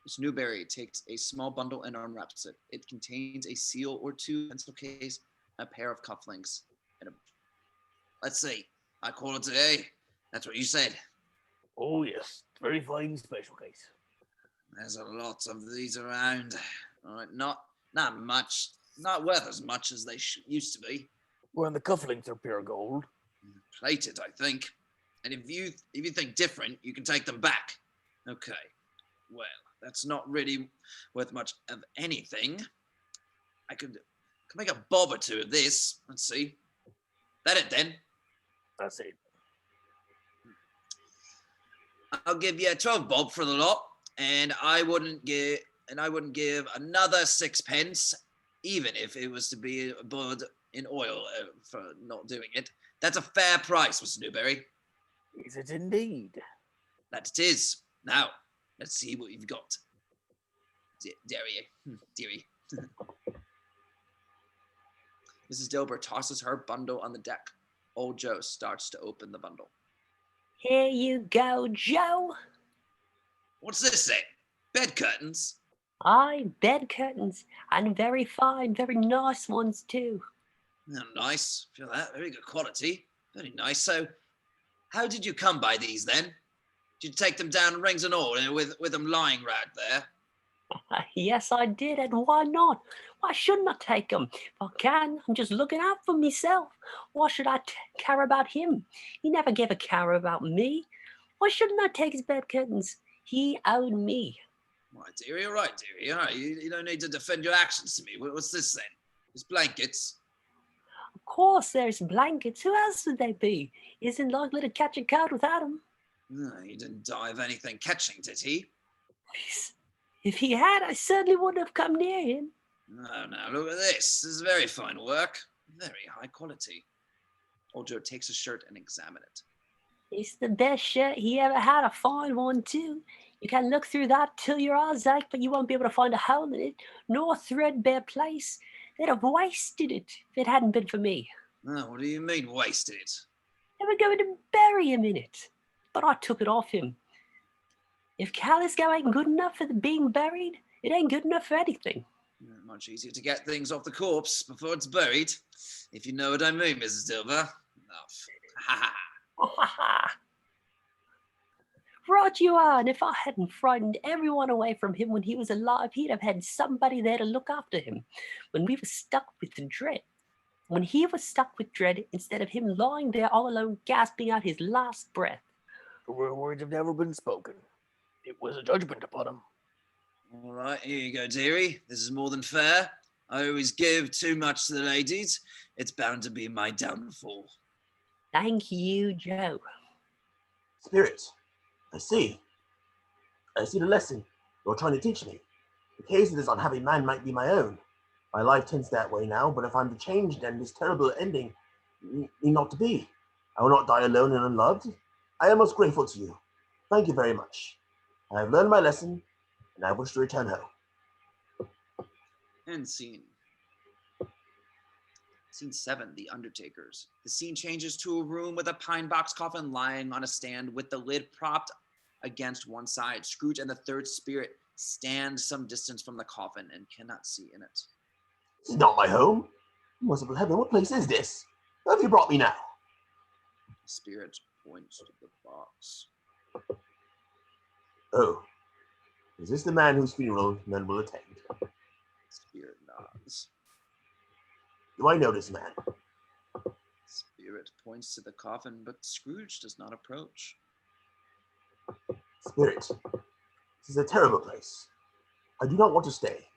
Miss Newbury takes a small bundle and unwraps it. It contains a seal or two, pencil case, a pair of cufflinks, and a... Let's see. I call it today. That's what you said. Oh yes, very fine special case. There's a lot of these around. All right, not much. Not worth as much as they used to be. Well, and the cufflinks are pure gold. Plated, I think. And if you think different, you can take them back. Okay. Well, that's not really worth much of anything. I could make a bob or two of this. Let's see. That it then? That's it. I'll give you 12 bob for the lot, and I wouldn't give another 6 pence, even if it was to be boiled in oil for not doing it. That's a fair price, Mr. Newbury. Is it indeed? That it is. Now, let's see what you've got. Dearie. Mrs. Dilber tosses her bundle on the deck. Old Joe starts to open the bundle. Here you go, Joe. What's this then? Bed curtains? Aye, bed curtains, and very fine, very nice ones too. Oh, nice. Feel that. Very good quality. Very nice. So, how did you come by these then? Did you take them down, rings and all, with them lying right there? Yes, I did, and why not? Why shouldn't I take them? If I can, I'm just looking out for myself. Why should I care about him? He never gave a care about me. Why shouldn't I take his bed curtains? He owed me. Right, dearie, all right, dearie. All right, you don't need to defend your actions to me. What's this then? It's blankets. Of course there's blankets. Who else would they be? Isn't likely to catch a cold without them. No, he didn't die of anything catching, did he? If he had, I certainly wouldn't have come near him. No, look at this. This is very fine work. Very high quality. Old Joe takes a shirt and examines it. It's the best shirt he ever had, a fine one too. You can look through that till your eyes ache, but you won't be able to find a hole in it, nor a threadbare place. They'd have wasted it if it hadn't been for me. Oh, what do you mean, wasted it? They were going to bury him in it, but I took it off him. If Calisco ain't good enough for the being buried, it ain't good enough for anything. Much easier to get things off the corpse before it's buried, if you know what I mean, Mrs. Dilber. Ha ha. Right you are, and if I hadn't frightened everyone away from him when he was alive, he'd have had somebody there to look after him when we were stuck with the dread. When he was stuck with dread, instead of him lying there all alone, gasping out his last breath. The words have never been spoken. It was a judgment upon him. All right, here you go, dearie. This is more than fair. I always give too much to the ladies. It's bound to be my downfall. Thank you, Joe. Spirit, I see the lesson you're trying to teach me. The case of this unhappy man might be my own. My life tends that way now, but if I'm to change, then this terrible ending need not to be. I will not die alone and unloved. I am most grateful to you. Thank you very much. I have learned my lesson, and I wish to return home. End scene. Scene 7, The Undertakers. The scene changes to a room with a pine box coffin lying on a stand with the lid propped against one side. Scrooge and the third spirit stand some distance from the coffin and cannot see in it. This is not my home. Merciful heaven, what place is this? Where have you brought me now? The spirit points to the box. Oh, is this the man whose funeral none will attend? Spirit nods. Do I know this man? Spirit points to the coffin, but Scrooge does not approach. Spirit, this is a terrible place. I do not want to stay.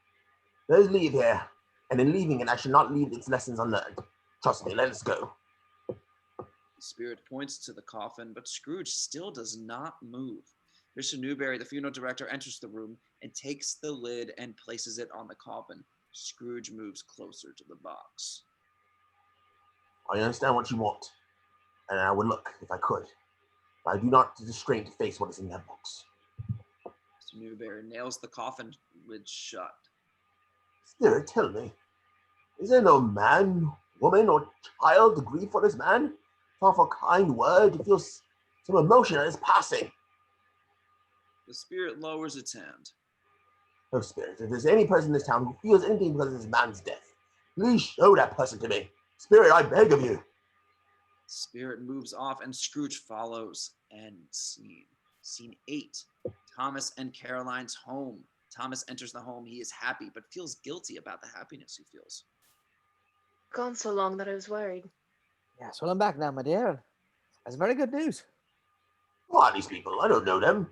Let us leave here, and in leaving it, I shall not leave its lessons unlearned. Trust me, let us go. The spirit points to the coffin, but Scrooge still does not move. Mr. Newbury, the funeral director, enters the room and takes the lid and places it on the coffin. Scrooge moves closer to the box. I understand what you want, and I would look if I could. But I do not have the strength to face what is in that box. Mr. Newbury nails the coffin lid shut. Spirit, tell me, is there no man, woman, or child to grieve for this man? To offer a kind word, to feel some emotion at his passing? The spirit lowers its hand. Oh, Spirit, if there's any person in this town who feels anything because of this man's death, please show that person to me. Spirit, I beg of you. Spirit moves off and Scrooge follows. End scene. Scene 8. Thomas and Caroline's home. Thomas enters the home. He is happy, but feels guilty about the happiness he feels. Gone so long that I was worried. Yes, well, I'm back now, my dear. That's very good news. Who are these people? I don't know them.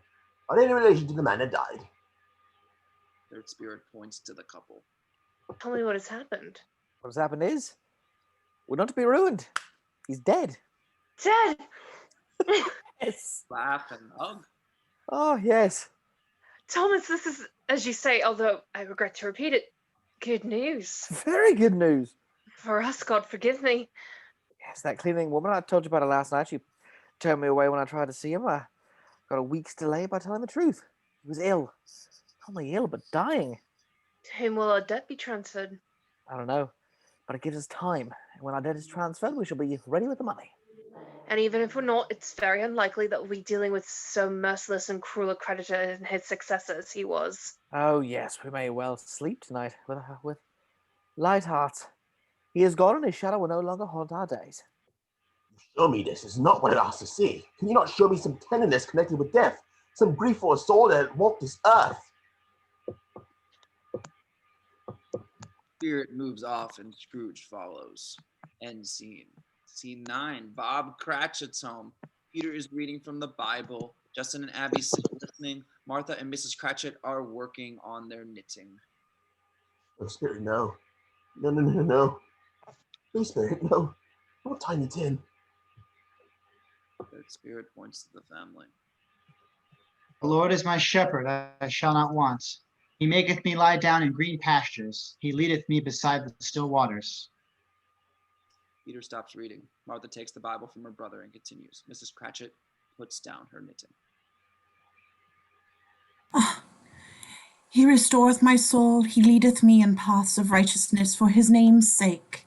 Are they in relation to the man that died? Third spirit points to the couple. Tell me what has happened. What has happened is, we're not to be ruined. He's dead. Dead! Yes. Laugh and hug. Oh, yes. Thomas, this is, as you say, although I regret to repeat it, good news. Very good news. For us, God forgive me. Yes, that cleaning woman, I told you about her last night. She turned me away when I tried to see him. I got a week's delay by telling the truth. He was ill. Not only ill, but dying. To whom will our debt be transferred? I don't know, but it gives us time. And when our debt is transferred, we shall be ready with the money. And even if we're not, it's very unlikely that we'll be dealing with so merciless and cruel a creditor and his successor as he was. Oh, yes, we may well sleep tonight with light hearts. He is gone, and his shadow will no longer haunt our days. Show me this is not what I asked to see. Can you not show me some tenderness connected with death? Some grief for a soul that walked this earth? Spirit moves off and Scrooge follows. End scene. Scene 9. Bob Cratchit's home. Peter is reading from the Bible. Justin and Abby sit listening. Martha and Mrs. Cratchit are working on their knitting. Oh, Spirit, no. No. Please, Spirit, no. Don't Tiny Tim. Third spirit points to the family. The Lord is my shepherd, I shall not want. He maketh me lie down in green pastures. He leadeth me beside the still waters. Peter stops reading. Martha takes the Bible from her brother and continues. Mrs. Cratchit puts down her knitting. He restoreth my soul. He leadeth me in paths of righteousness for his name's sake.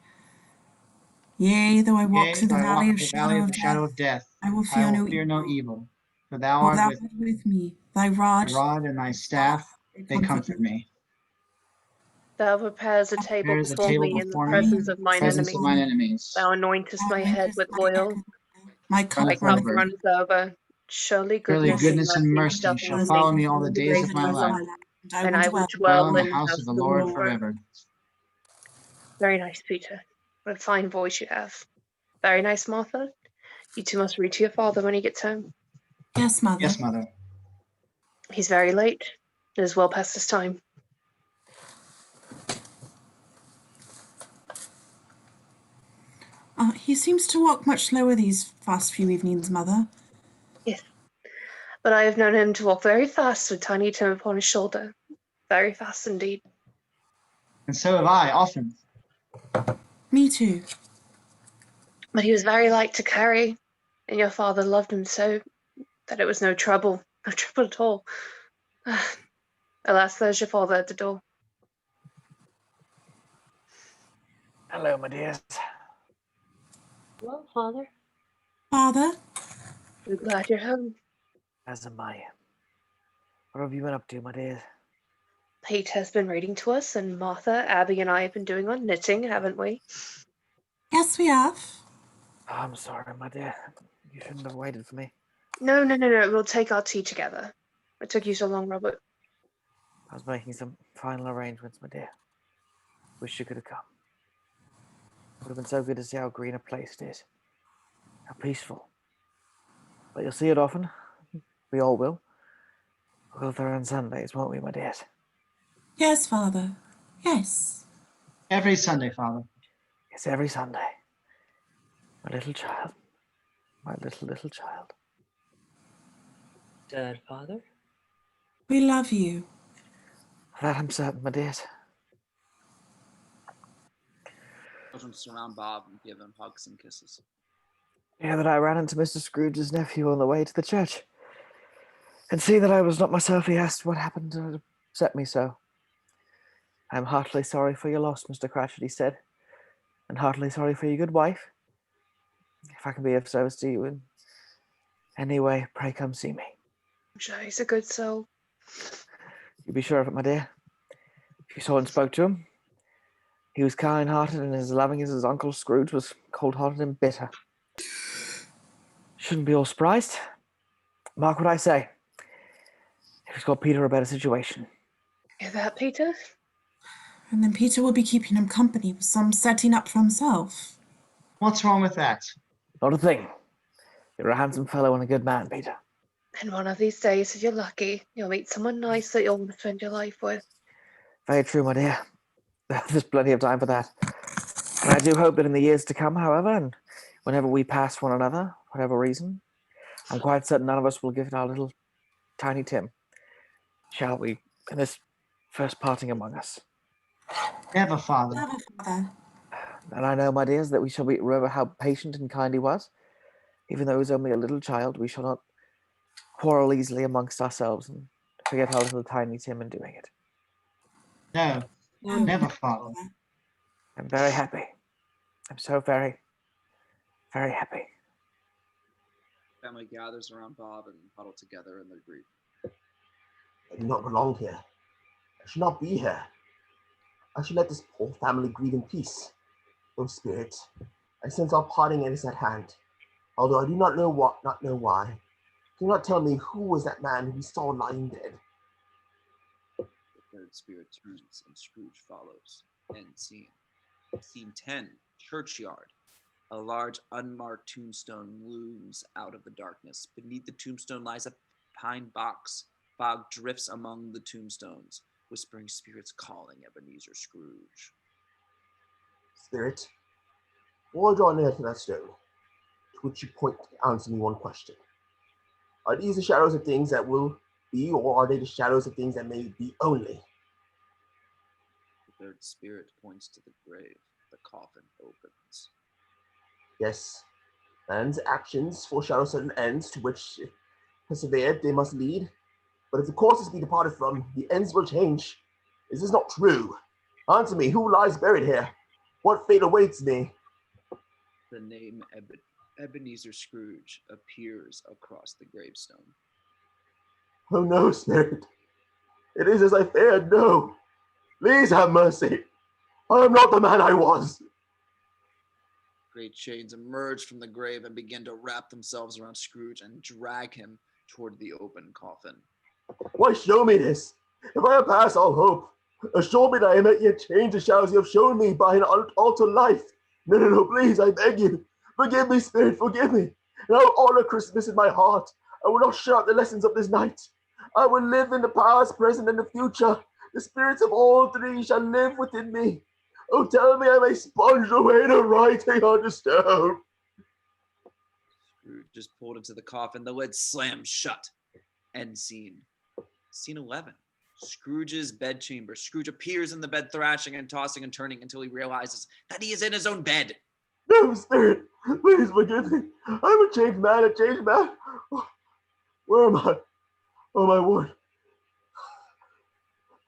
Yea, though I walk through the valley of the shadow of death, I will fear no evil. For thou art with me. Thy rod and thy staff, they comfort me. Thou prepares a table before me in the presence of mine enemies. Thou anointest my head with oil. My cup runneth over. Surely goodness and mercy shall follow me all the days of my life, and I will dwell in the house of the Lord forever. Very nice, Peter. What a fine voice you have. Very nice, Martha. You two must read to your father when he gets home. Yes, Mother. Yes, Mother. He's very late. It is well past his time. He seems to walk much slower these past few evenings, Mother. Yes. But I have known him to walk very fast with Tiny Tim upon his shoulder. Very fast indeed. And so have I, often. Me too. But he was very light to carry, and your father loved him so that it was no trouble at all. Alas, there's your father at the door. Hello, my dears. Well, Father? Father? We're glad you're home. As am I. What have you been up to, my dears? Pete has been reading to us, and Martha, Abby, and I have been doing our knitting, haven't we? Yes, we have. Oh, I'm sorry, my dear. You shouldn't have waited for me. No. We'll take our tea together. It took you so long, Robert. I was making some final arrangements, my dear. Wish you could have come. Would have been so good to see how green a place it is. How peaceful. But you'll see it often. We all will. We'll go there on Sundays, won't we, my dears? Yes, Father. Yes. Every Sunday, Father. Yes, every Sunday. My little child. My little child. Dad, Father? We love you. That I'm certain, my dears. Children surround Bob and give him hugs and kisses. Yeah, that I ran into Mr. Scrooge's nephew on the way to the church. And seeing that I was not myself, he asked what happened to upset me so. I am heartily sorry for your loss, Mr. Cratchit, he said, and heartily sorry for your good wife. If I can be of service to you in any way, pray come see me. I'm sure he's a good soul. You be sure of it, my dear. If you saw and spoke to him, he was kind-hearted and as loving as his Uncle Scrooge was cold-hearted and bitter. Shouldn't be all surprised. Mark what I say. He's got Peter a better situation. Hear that, Peter? And then Peter will be keeping him company with some setting up for himself. What's wrong with that? Not a thing. You're a handsome fellow and a good man, Peter. And one of these days, if you're lucky, you'll meet someone nice that you'll want to spend your life with. Very true, my dear. There's plenty of time for that. And I do hope that in the years to come, however, and whenever we pass one another, whatever reason, I'm quite certain none of us will give it our little tiny Tim. Shall we, in this first parting among us? Never, Father. Never, Father. And I know, my dears, that we shall remember how patient and kind he was. Even though he was only a little child, we shall not quarrel easily amongst ourselves and forget our little tiny Tim in doing it. No, never, Father. I'm very happy. I'm so very, very happy. Family gathers around Bob and huddle together in their grief. I do not belong here. I should not be here. I should let this poor family grieve in peace. O Spirit, I sense our parting is at hand. Although I do not know why. Do not tell me who was that man who we saw lying dead. The third spirit turns and Scrooge follows. End scene. Scene 10, Churchyard. A large unmarked tombstone looms out of the darkness. Beneath the tombstone lies a pine box. Fog drifts among the tombstones, whispering spirits calling Ebenezer Scrooge. Spirit, before I draw near to that stone, to which you point, answer me one question. Are these the shadows of things that will be, or are they the shadows of things that may be only? The third spirit points to the grave. The coffin opens. Yes, man's actions foreshadow certain ends to which, if persevered, they must lead. But if the courses be departed from, the ends will change. Is this not true? Answer me, who lies buried here? What fate awaits me? The name Ebenezer Scrooge appears across the gravestone. Oh no, Spirit. It is as I feared, no. Please have mercy. I am not the man I was. Great chains emerge from the grave and begin to wrap themselves around Scrooge and drag him toward the open coffin. Why show me this? If I have passed all hope, assure me that I may yet change the shadows you have shown me by an altered life. No, please, I beg you. Forgive me, Spirit, forgive me. And I will honor Christmas in my heart. I will not shut out the lessons of this night. I will live in the past, present, and the future. The spirits of all three shall live within me. Oh, tell me I may sponge away the writing on the stone. Scrooge is pulled into the coffin. The lid slams shut. End scene. Scene 11. Scrooge's bedchamber. Scrooge appears in the bed, thrashing and tossing and turning until he realizes that he is in his own bed. No, Spirit, please forgive me. I'm a changed man, Where am I? Oh, my word.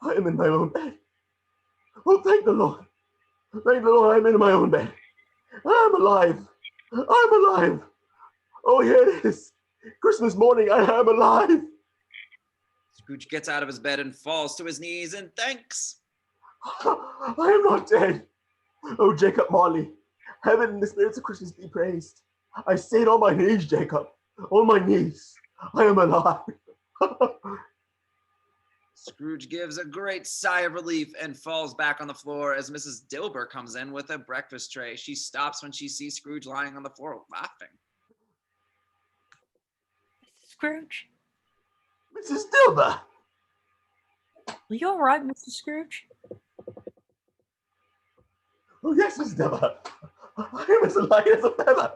I am in my own bed. Oh, thank the Lord. Thank the Lord, I'm in my own bed. I'm alive. I'm alive. Oh, here it is. Christmas morning, I am alive. Scrooge gets out of his bed and falls to his knees and thanks. I am not dead. Oh, Jacob Marley, heaven and the spirits of Christmas be praised. I stayed on my knees, Jacob. On my knees. I am alive. Scrooge gives a great sigh of relief and falls back on the floor as Mrs. Dilber comes in with a breakfast tray. She stops when she sees Scrooge lying on the floor laughing. Scrooge? Mrs. Dilber! Are you all right, Mr. Scrooge? Oh, yes, Mrs. Dilber. I am as light as a feather.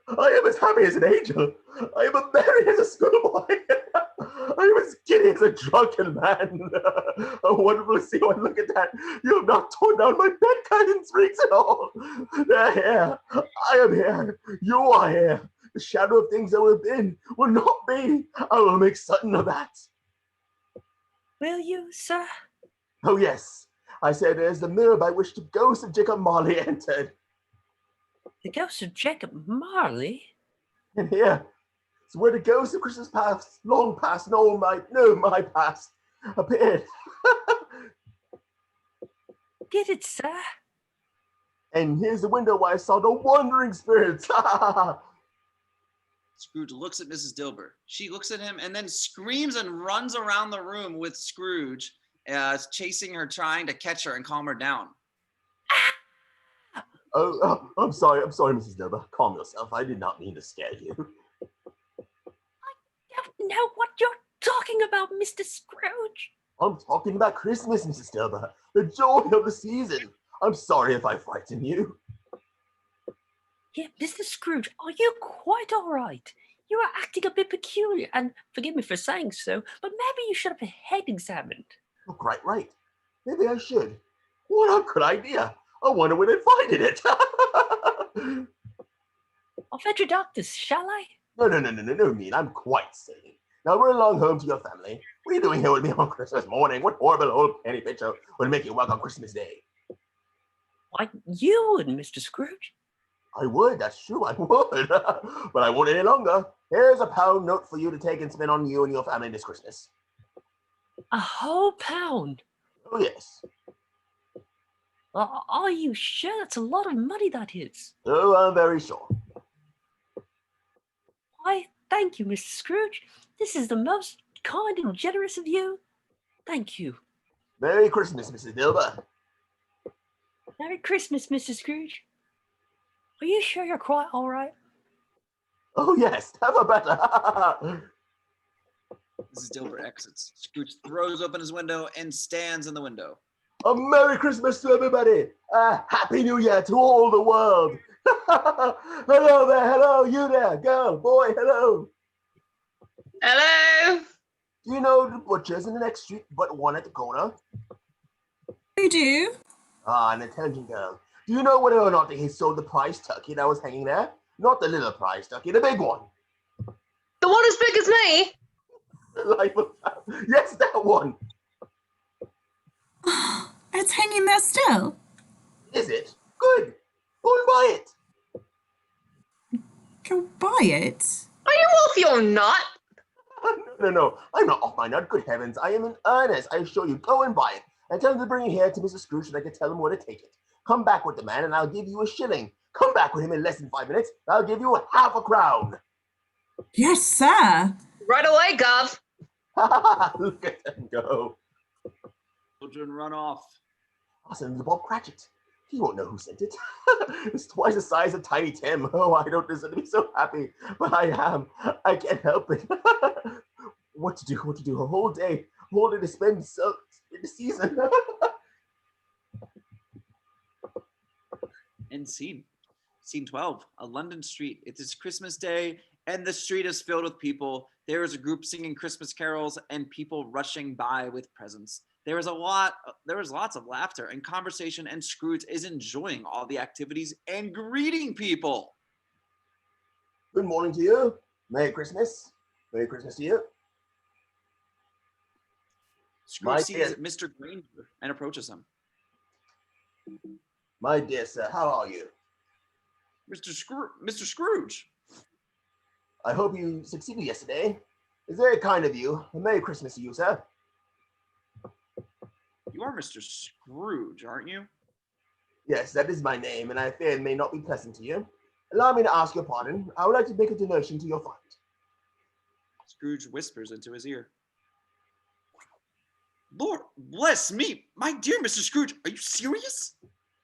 I am as happy as an angel. I am as merry as a schoolboy. I am as giddy is a drunken man. Oh, wonderful to see one. Look at that. You have not torn down my bed curtains, rings and all. They're here. I am here. You are here. The shadow of things that will have been will not be. I will make certain of that. Will you, sir? Oh, yes. I said there's the mirror by which the ghost of Jacob Marley entered. The ghost of Jacob Marley? And here, it's where the ghost of Christmas past, long past, my past, appeared. Did it, sir? And here's the window where I saw the wandering spirits. Scrooge looks at Mrs. Dilber. She looks at him and then screams and runs around the room with Scrooge, chasing her, trying to catch her and calm her down. Oh, I'm sorry, Mrs. Dilber. Calm yourself. I did not mean to scare you. I don't know what you're talking about, Mr. Scrooge. I'm talking about Christmas, Mrs. Dilber. The joy of the season. I'm sorry if I frighten you. Yeah, Mr. Scrooge, are you quite all right? You are acting a bit peculiar, and forgive me for saying so, but maybe you should have a head examined. You're quite right. Maybe I should. What a good idea. I wonder where they finding it. I'll fetch your doctors, shall I? No, Mean. I'm quite sane. Now run along home to your family. What are you doing here with me on Christmas morning? What horrible old penny picture would make you work on Christmas Day? Why, you would, Mr. Scrooge. I would, that's true, I would. But I won't any longer. Here's a £1 note for you to take and spend on you and your family this Christmas. A whole £1? Oh, yes. Are you sure? That's a lot of money, that is. Oh, I'm very sure. Why, thank you, Mr. Scrooge. This is the most kind and generous of you. Thank you. Merry Christmas, Mrs. Dilber. Merry Christmas, Mr. Scrooge. Are you sure you're quite all right? Oh, yes, have a better. Mrs. Dilber exits. Scrooge throws open his window and stands in the window. A Merry Christmas to everybody. Happy New Year to all the world. Hello there, hello, you there, girl, boy, hello. Hello. Do you know the butcher's in the next street but one at the corner? I do. Ah, an intelligent girl. Do you know whether or not he sold the prize turkey that was hanging there? Not the little prize turkey, the big one. The one as big as me? Yes, that one. It's hanging there still. Is it? Good. Go and buy it. Go buy it? Are you off your nut? No. I'm not off my nut. Good heavens. I am in earnest. I assure you. Go and buy it. And tell him to bring it here to Mr. Scrooge so I can tell him where to take it. Come back with the man and I'll give you a shilling. Come back with him in less than 5 minutes. I'll give you half a crown. Yes, sir. Right away, Gov. Look at them go. Children run off. I'll send him to Bob Cratchit. He won't know who sent it. It's twice the size of Tiny Tim. Oh, I don't deserve to be so happy, but I am. I can't help it. What to do? A whole day to spend in the season. End scene. Scene 12. A London street. It is Christmas Day, and the street is filled with people. There is a group singing Christmas carols and people rushing by with presents. There was lots of laughter and conversation, and Scrooge is enjoying all the activities and greeting people. Good morning to you. Merry Christmas. Merry Christmas to you. Scrooge sees Mr. Granger and approaches him. My dear sir, how are you? Mr. Scrooge. I hope you succeeded yesterday. It's very kind of you. A Merry Christmas to you, sir. You are Mr. Scrooge, aren't you? Yes, that is my name, and I fear it may not be pleasant to you. Allow me to ask your pardon. I would like to make a donation to your fund. Scrooge whispers into his ear. Lord bless me, my dear Mr. Scrooge, are you serious?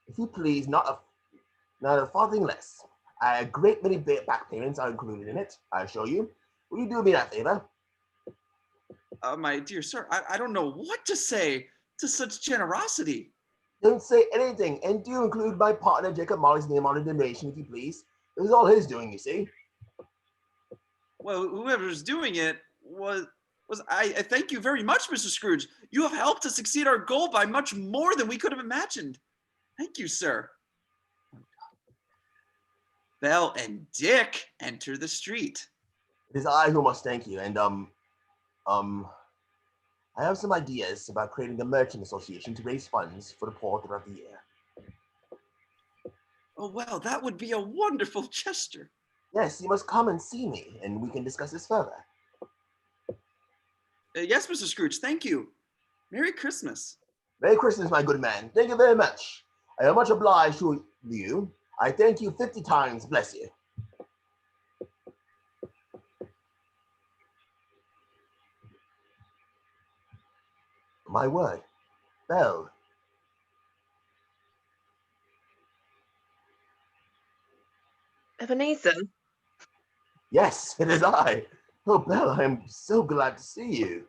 If you please, not a farthing less. A great many back payments are included in it, I assure you. Will you do me that favor? My dear sir, I don't know what to say to such generosity. Don't say anything, and do include my partner Jacob Marley's name on the donation, if you please. It was all his doing, you see. Well, whoever's doing it was I thank you very much, Mr. Scrooge. You have helped us succeed our goal by much more than we could have imagined. Thank you, sir. Belle and Dick enter the street. It is I who must thank you, and I have some ideas about creating a merchant association to raise funds for the poor throughout the year. Oh, well, that would be a wonderful gesture. Yes, you must come and see me, and we can discuss this further. Yes, Mr. Scrooge, thank you. Merry Christmas. Merry Christmas, my good man. Thank you very much. I am much obliged to you. I thank you 50 times. Bless you. My word. Belle. Ebenezer. Yes, it is I. Oh, Belle, I am so glad to see you.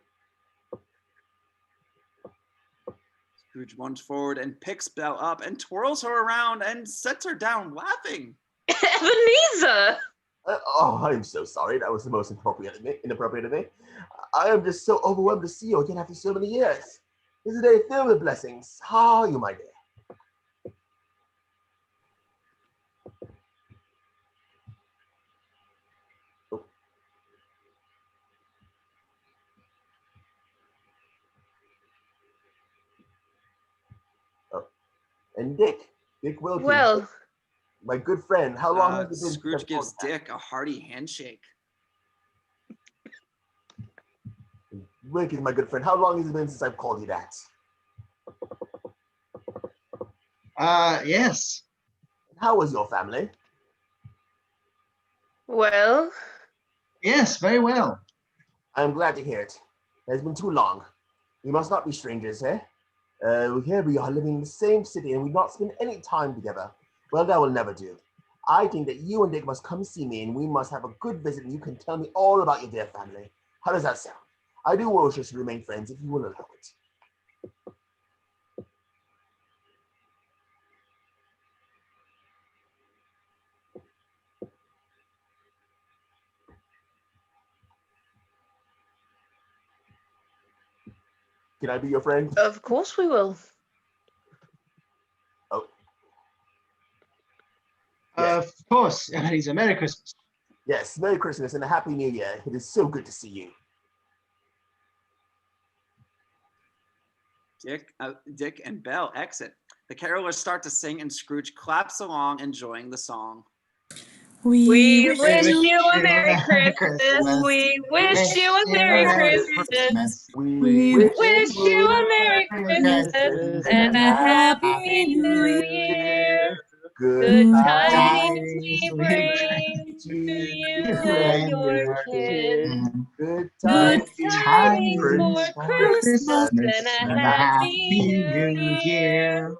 Scrooge runs forward and picks Belle up and twirls her around and sets her down laughing. Ebenezer! Oh, I'm so sorry. That was the most inappropriate of me. I am just so overwhelmed to see you again after so many years. This is a day filled with blessings. How are you, my dear? And Dick Wilkens, Well, my good friend, how long has it been? Scrooge gives Dick a hearty handshake. Wilkens, my good friend, how long has it been since I've called you that? Yes. How was your family? well, Yes, very well. I'm glad to hear it. It has been too long. We must not be strangers, eh? Here we are living in the same city and we've not spent any time together. Well, that will never do. I think that you and Dick must come see me and we must have a good visit and you can tell me all about your dear family. How does that sound? I do wish us to remain friends if you will allow it. Can I be your friend? of course we will. Oh. Yes. Of course, Ebenezer. Merry Christmas. Yes, Merry Christmas and a Happy New Year. It is so good to see you. Dick and Belle exit. The carolers start to sing and Scrooge claps along, enjoying the song. We wish you a Merry Christmas. We wish you a Merry Christmas. We wish you a Merry Christmas and a Happy New Year. Good tidings we bring to you and your kin. Good Good tidings tidings for Christmas and a Happy New Year.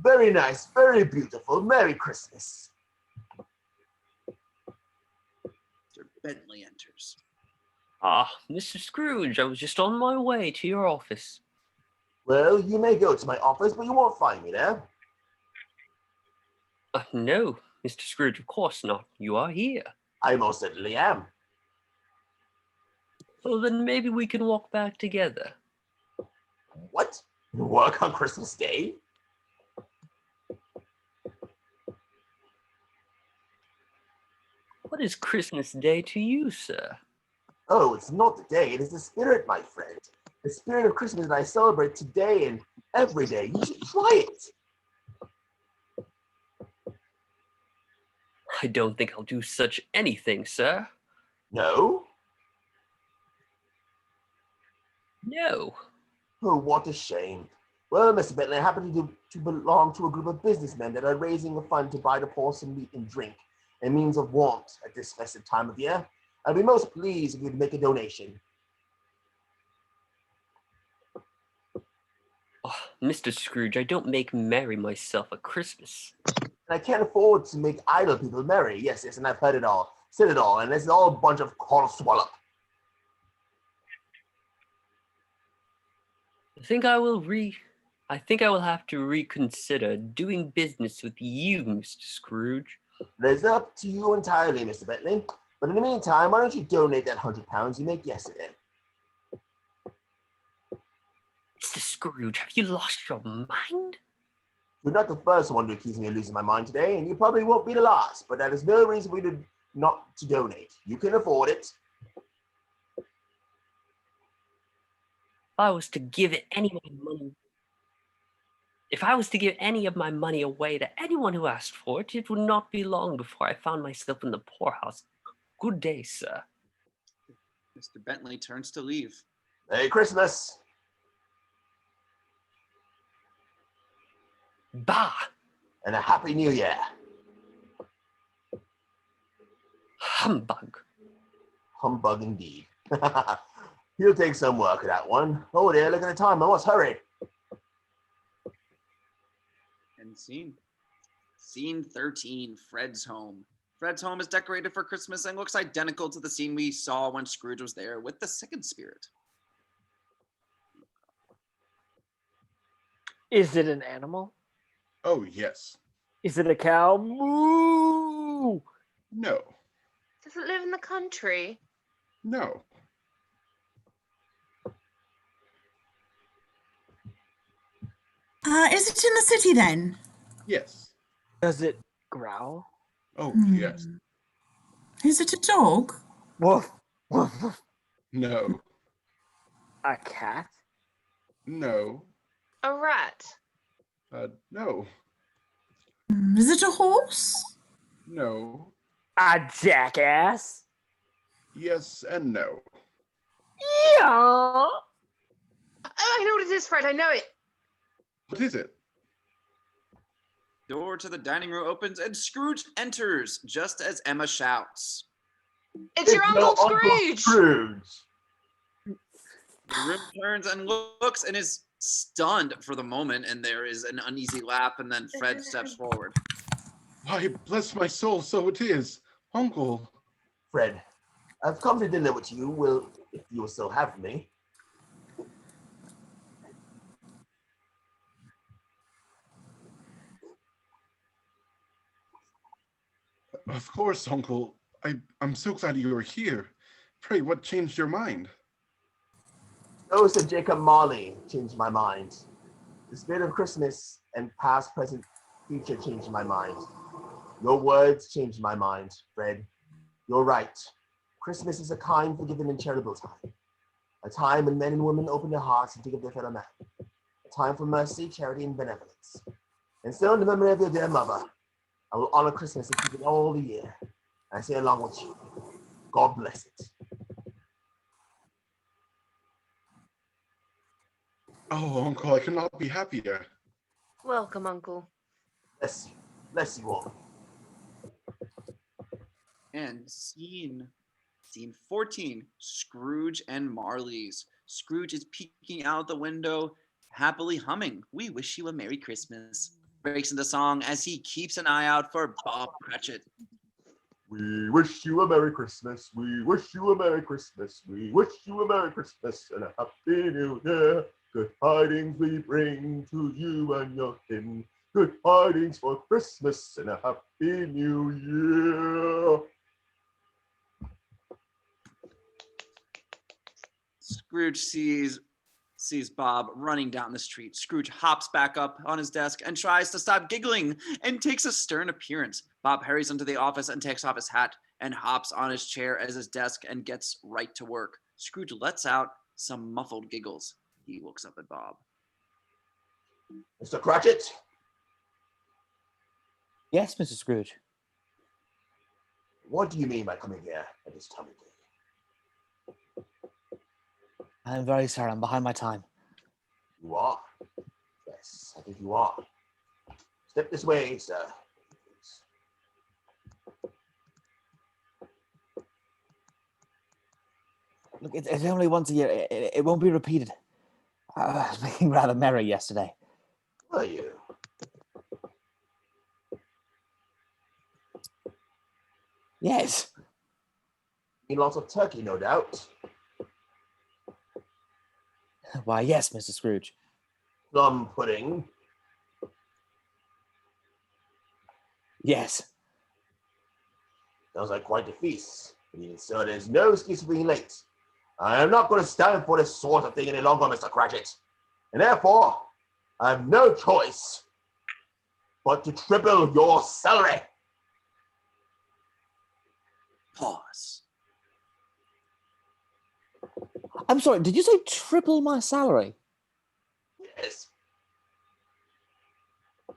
Very nice, very beautiful. Merry Christmas. Mr. Bentley enters. Ah, Mr. Scrooge, I was just on my way to your office. Well, you may go to my office, but you won't find me there. No, Mr. Scrooge, of course not. You are here. I most certainly am. Well, then maybe we can walk back together. What? Work on Christmas Day? What is Christmas Day to you, sir? Oh, it's not the day, it is the spirit, my friend. The spirit of Christmas that I celebrate today and every day. You should try it. I don't think I'll do such anything, sir. No? No. Oh, what a shame. Well, Mr. Bentley, I happen to belong to a group of businessmen that are raising a fund to buy the poor some meat and drink, a means of warmth at this festive time of year. I'd be most pleased if you'd make a donation. Oh, Mr. Scrooge, I don't make merry myself at Christmas. And I can't afford to make idle people merry. Yes, and I've heard it all, said it all, and it's all a bunch of codswallop. I think I will have to reconsider doing business with you, Mr. Scrooge. It's up to you entirely, Mr. Bentley. But in the meantime, why don't you donate that £100 you made yesterday? Mr. Scrooge, have you lost your mind? You're not the first one to accuse me of losing my mind today, and you probably won't be the last, but that is no reason for you not to donate. You can afford it. If I was to give any of my money away to anyone who asked for it, it would not be long before I found myself in the poorhouse. Good day, sir. Mr. Bentley turns to leave. Merry Christmas. Bah! And a Happy New Year. Humbug. Humbug indeed. He'll take some work at that one. Oh dear, look at the time. I must hurry. End scene. Scene 13, Fred's home. Fred's home is decorated for Christmas and looks identical to the scene we saw when Scrooge was there with the second spirit. Is it an animal? Oh, yes. Is it a cow? Moo! No. Does it live in the country? No. Is it in the city then? Yes. Does it growl? Oh, yes. Is it a dog? Woof. Woof. Woof. No. A cat? No. A rat? No. Is it a horse? No. A jackass? Yes and no. Yeah. Oh, I know what it is, Fred. I know it. What is it? Door to the dining room opens and Scrooge enters just as Emma shouts. It's your Uncle Scrooge. The room turns and looks and is stunned for the moment, and there is an uneasy laugh, and then Fred steps forward. Why, bless my soul, so it is. Uncle. Fred, I've come to dinner with you, if you will still have me. Of course, Uncle. I'm so glad you are here. Pray, what changed your mind? Ghost of Jacob Marley changed my mind. The spirit of Christmas and past, present, future changed my mind. Your words changed my mind, Fred. You're right. Christmas is a kind, forgiving, and charitable time. A time when men and women open their hearts and think of their fellow man. A time for mercy, charity, and benevolence. And still in the memory of your dear mother, I will honor Christmas and keep it all the year. I say along with you, God bless it. Oh, Uncle, I cannot be happier. Welcome, Uncle. Bless you. Bless you all. And scene 14, Scrooge and Marley's. Scrooge is peeking out the window, happily humming, "We wish you a Merry Christmas." Breaks into song as he keeps an eye out for Bob Cratchit. We wish you a Merry Christmas. We wish you a Merry Christmas. We wish you a Merry Christmas and a Happy New Year. Good tidings we bring to you and your kin. Good tidings for Christmas and a Happy New Year. Scrooge sees Bob running down the street. Scrooge hops back up on his desk and tries to stop giggling and takes a stern appearance. Bob hurries into the office and takes off his hat and hops on his chair as his desk and gets right to work. Scrooge lets out some muffled giggles. He looks up at Bob. Mr. Cratchit? Yes, Mr. Scrooge. What do you mean by coming here at this time of day? I'm very sorry, I'm behind my time. You are? Yes, I think you are. Step this way, sir. Look, it's only once a year. It won't be repeated. I was making rather merry yesterday. Were you? Yes. Eat lots of turkey, no doubt. Why, yes, Mr. Scrooge. Plum pudding. Yes. Sounds like quite a feast. So there's no excuse for being late. I am not going to stand for this sort of thing any longer, Mr. Cratchit. and therefore I have no choice but to triple your salary. Pause. I'm sorry, did you say triple my salary? Yes,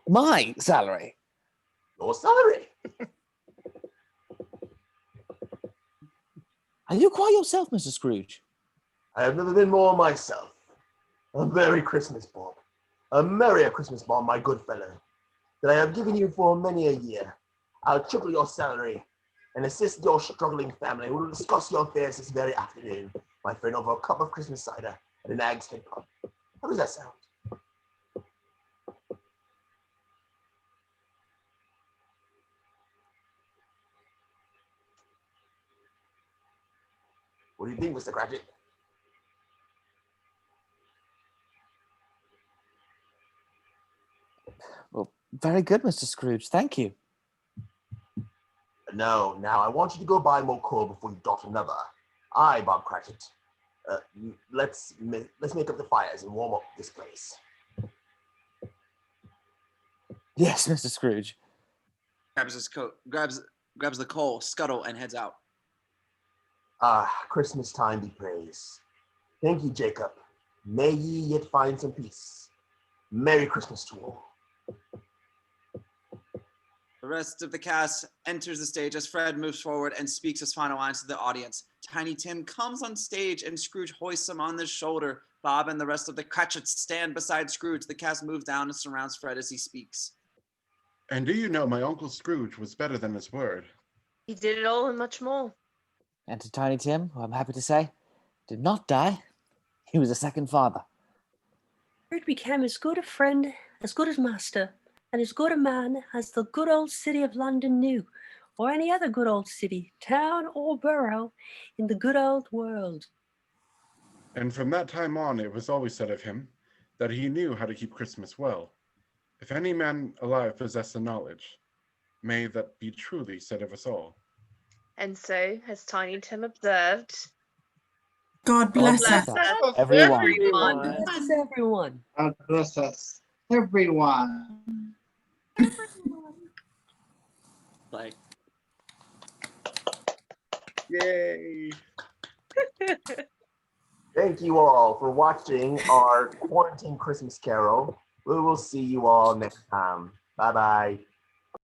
My salary? your salary. Are you quite yourself, Mr. Scrooge? I have never been more myself. A Merry Christmas, Bob. A merrier Christmas, Bob, my good fellow, that I have given you for many a year. I'll triple your salary and assist your struggling family. We will discuss your affairs this very afternoon, my friend, over a cup of Christmas cider at an Ag's Head pub. How does that sound? What do you think, Mr. Cratchit? Well, very good, Mr. Scrooge. Thank you. No, now I want you to go buy more coal before you dot another. Aye, Bob Cratchit. Let's make up the fires and warm up this place. Yes, Mr. Scrooge. Grabs his coat, grabs the coal, scuttle, and heads out. Ah, Christmas time be praised. Thank you, Jacob. May ye yet find some peace. Merry Christmas to all. The rest of the cast enters the stage as Fred moves forward and speaks his final lines to the audience. Tiny Tim comes on stage and Scrooge hoists him on his shoulder. Bob and the rest of the Cratchits stand beside Scrooge. The cast moves down and surrounds Fred as he speaks. And do you know my Uncle Scrooge was better than his word? He did it all and much more. And to Tiny Tim, who I'm happy to say, did not die. He was a second father. Fred became as good a friend, as good as master, and as good a man as the good old city of London knew, or any other good old city, town, or borough in the good old world. And from that time on, it was always said of him that he knew how to keep Christmas well. If any man alive possess the knowledge, may that be truly said of us all. And so, has Tiny Tim observed, God bless us. Everyone. Bless us, everyone. God bless us, everyone. Like, Yay! Thank you all for watching our Quarantine Christmas Carol. We will see you all next time. Bye-bye.